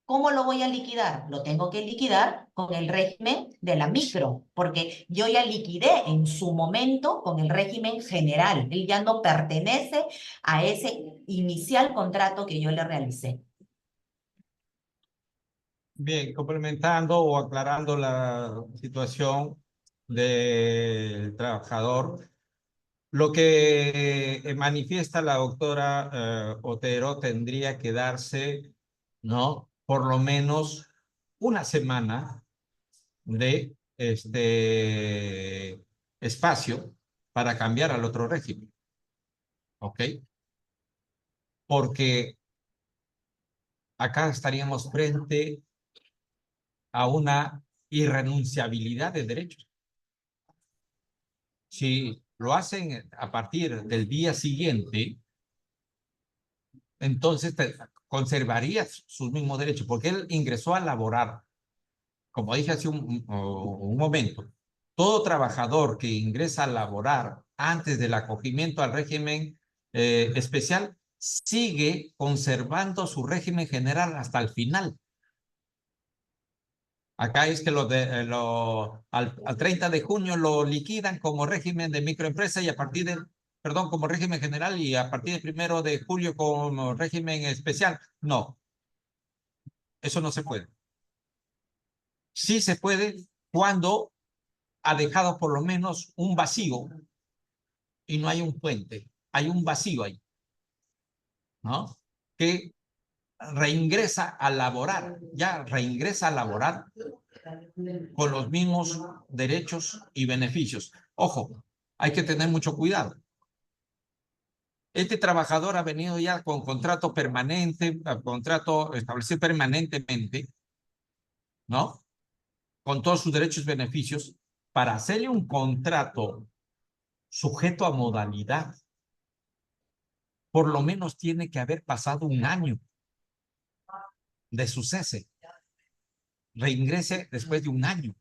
¿cómo lo voy a liquidar? Lo tengo que liquidar con el régimen de la micro, porque yo ya liquidé en su momento con el régimen general. Él ya no pertenece a ese inicial contrato que yo le realicé. Bien, complementando o aclarando la situación del trabajador, lo que manifiesta la doctora Otero tendría que darse, ¿no? Por lo menos una semana de espacio para cambiar al otro régimen. ¿Ok? Porque acá estaríamos frente a una irrenunciabilidad de derechos. Si lo hacen a partir del día siguiente, entonces conservaría sus mismos derechos, porque él ingresó a laborar. Como dije hace un momento, todo trabajador que ingresa a laborar antes del acogimiento al régimen especial sigue conservando su régimen general hasta el final. Acá es que al 30 de junio lo liquidan como régimen de microempresa y a partir del, perdón, como régimen general y a partir del 1 de julio como régimen especial. No, eso no se puede. Sí se puede cuando ha dejado por lo menos un vacío y no hay un puente, hay un vacío ahí, ¿no? Que reingresa a laborar, ya reingresa a laborar con los mismos derechos y beneficios. Ojo, hay que tener mucho cuidado. Este trabajador ha venido ya con contrato permanente, contrato establecido permanentemente, ¿no? Con todos sus derechos y beneficios. Para hacerle un contrato sujeto a modalidad, por lo menos tiene que haber pasado 1 año de su cese. Reingrese después de 1 año.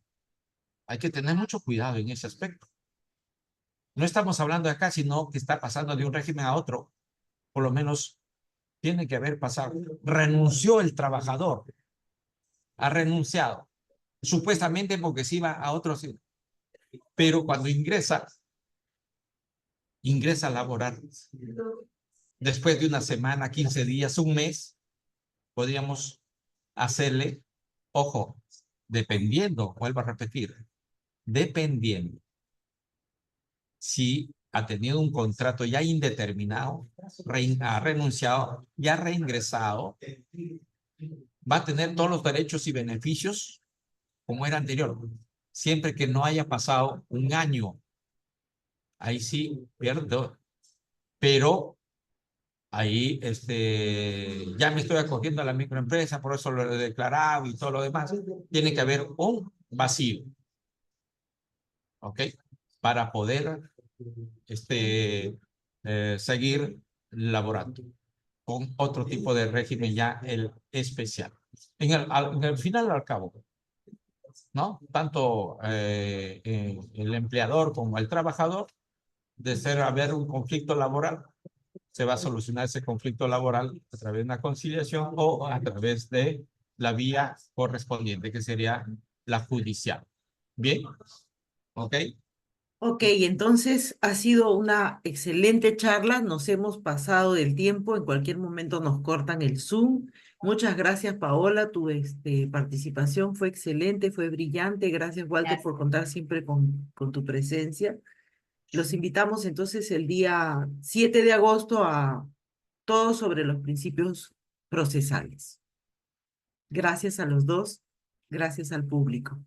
Hay que tener mucho cuidado en ese aspecto. No estamos hablando de acá, sino que está pasando de un régimen a otro por lo menos tiene que haber pasado. Renunció el trabajador, ha renunciado, supuestamente porque se iba a otro sitio. Pero cuando ingresa a laborar, después de una semana, 15 días, un mes, podríamos hacerle, ojo, dependiendo, vuelvo a repetir, dependiendo si ha tenido un contrato ya indeterminado, ha renunciado, ya ha reingresado, va a tener todos los derechos y beneficios como era anterior, siempre que no haya pasado un año. Ahí sí, pierdo, pero ahí ya me estoy acogiendo a la microempresa, por eso lo he declarado y todo lo demás. Tiene que haber un vacío, ¿ok? Para poder seguir laborando con otro tipo de régimen ya el especial. En el final al cabo, ¿no? Tanto el empleador como el trabajador, de haber un conflicto laboral, se va a solucionar ese conflicto laboral a través de una conciliación o a través de la vía correspondiente, que sería la judicial. ¿Bien? ¿Ok? Ok, entonces ha sido una excelente charla, nos hemos pasado del tiempo, en cualquier momento nos cortan el Zoom. Muchas gracias, Paola, tu participación fue excelente, fue brillante. Gracias, Walter, por contar siempre con tu presencia. Los invitamos entonces el día 7 de agosto a todo sobre los principios procesales. Gracias a los dos, gracias al público.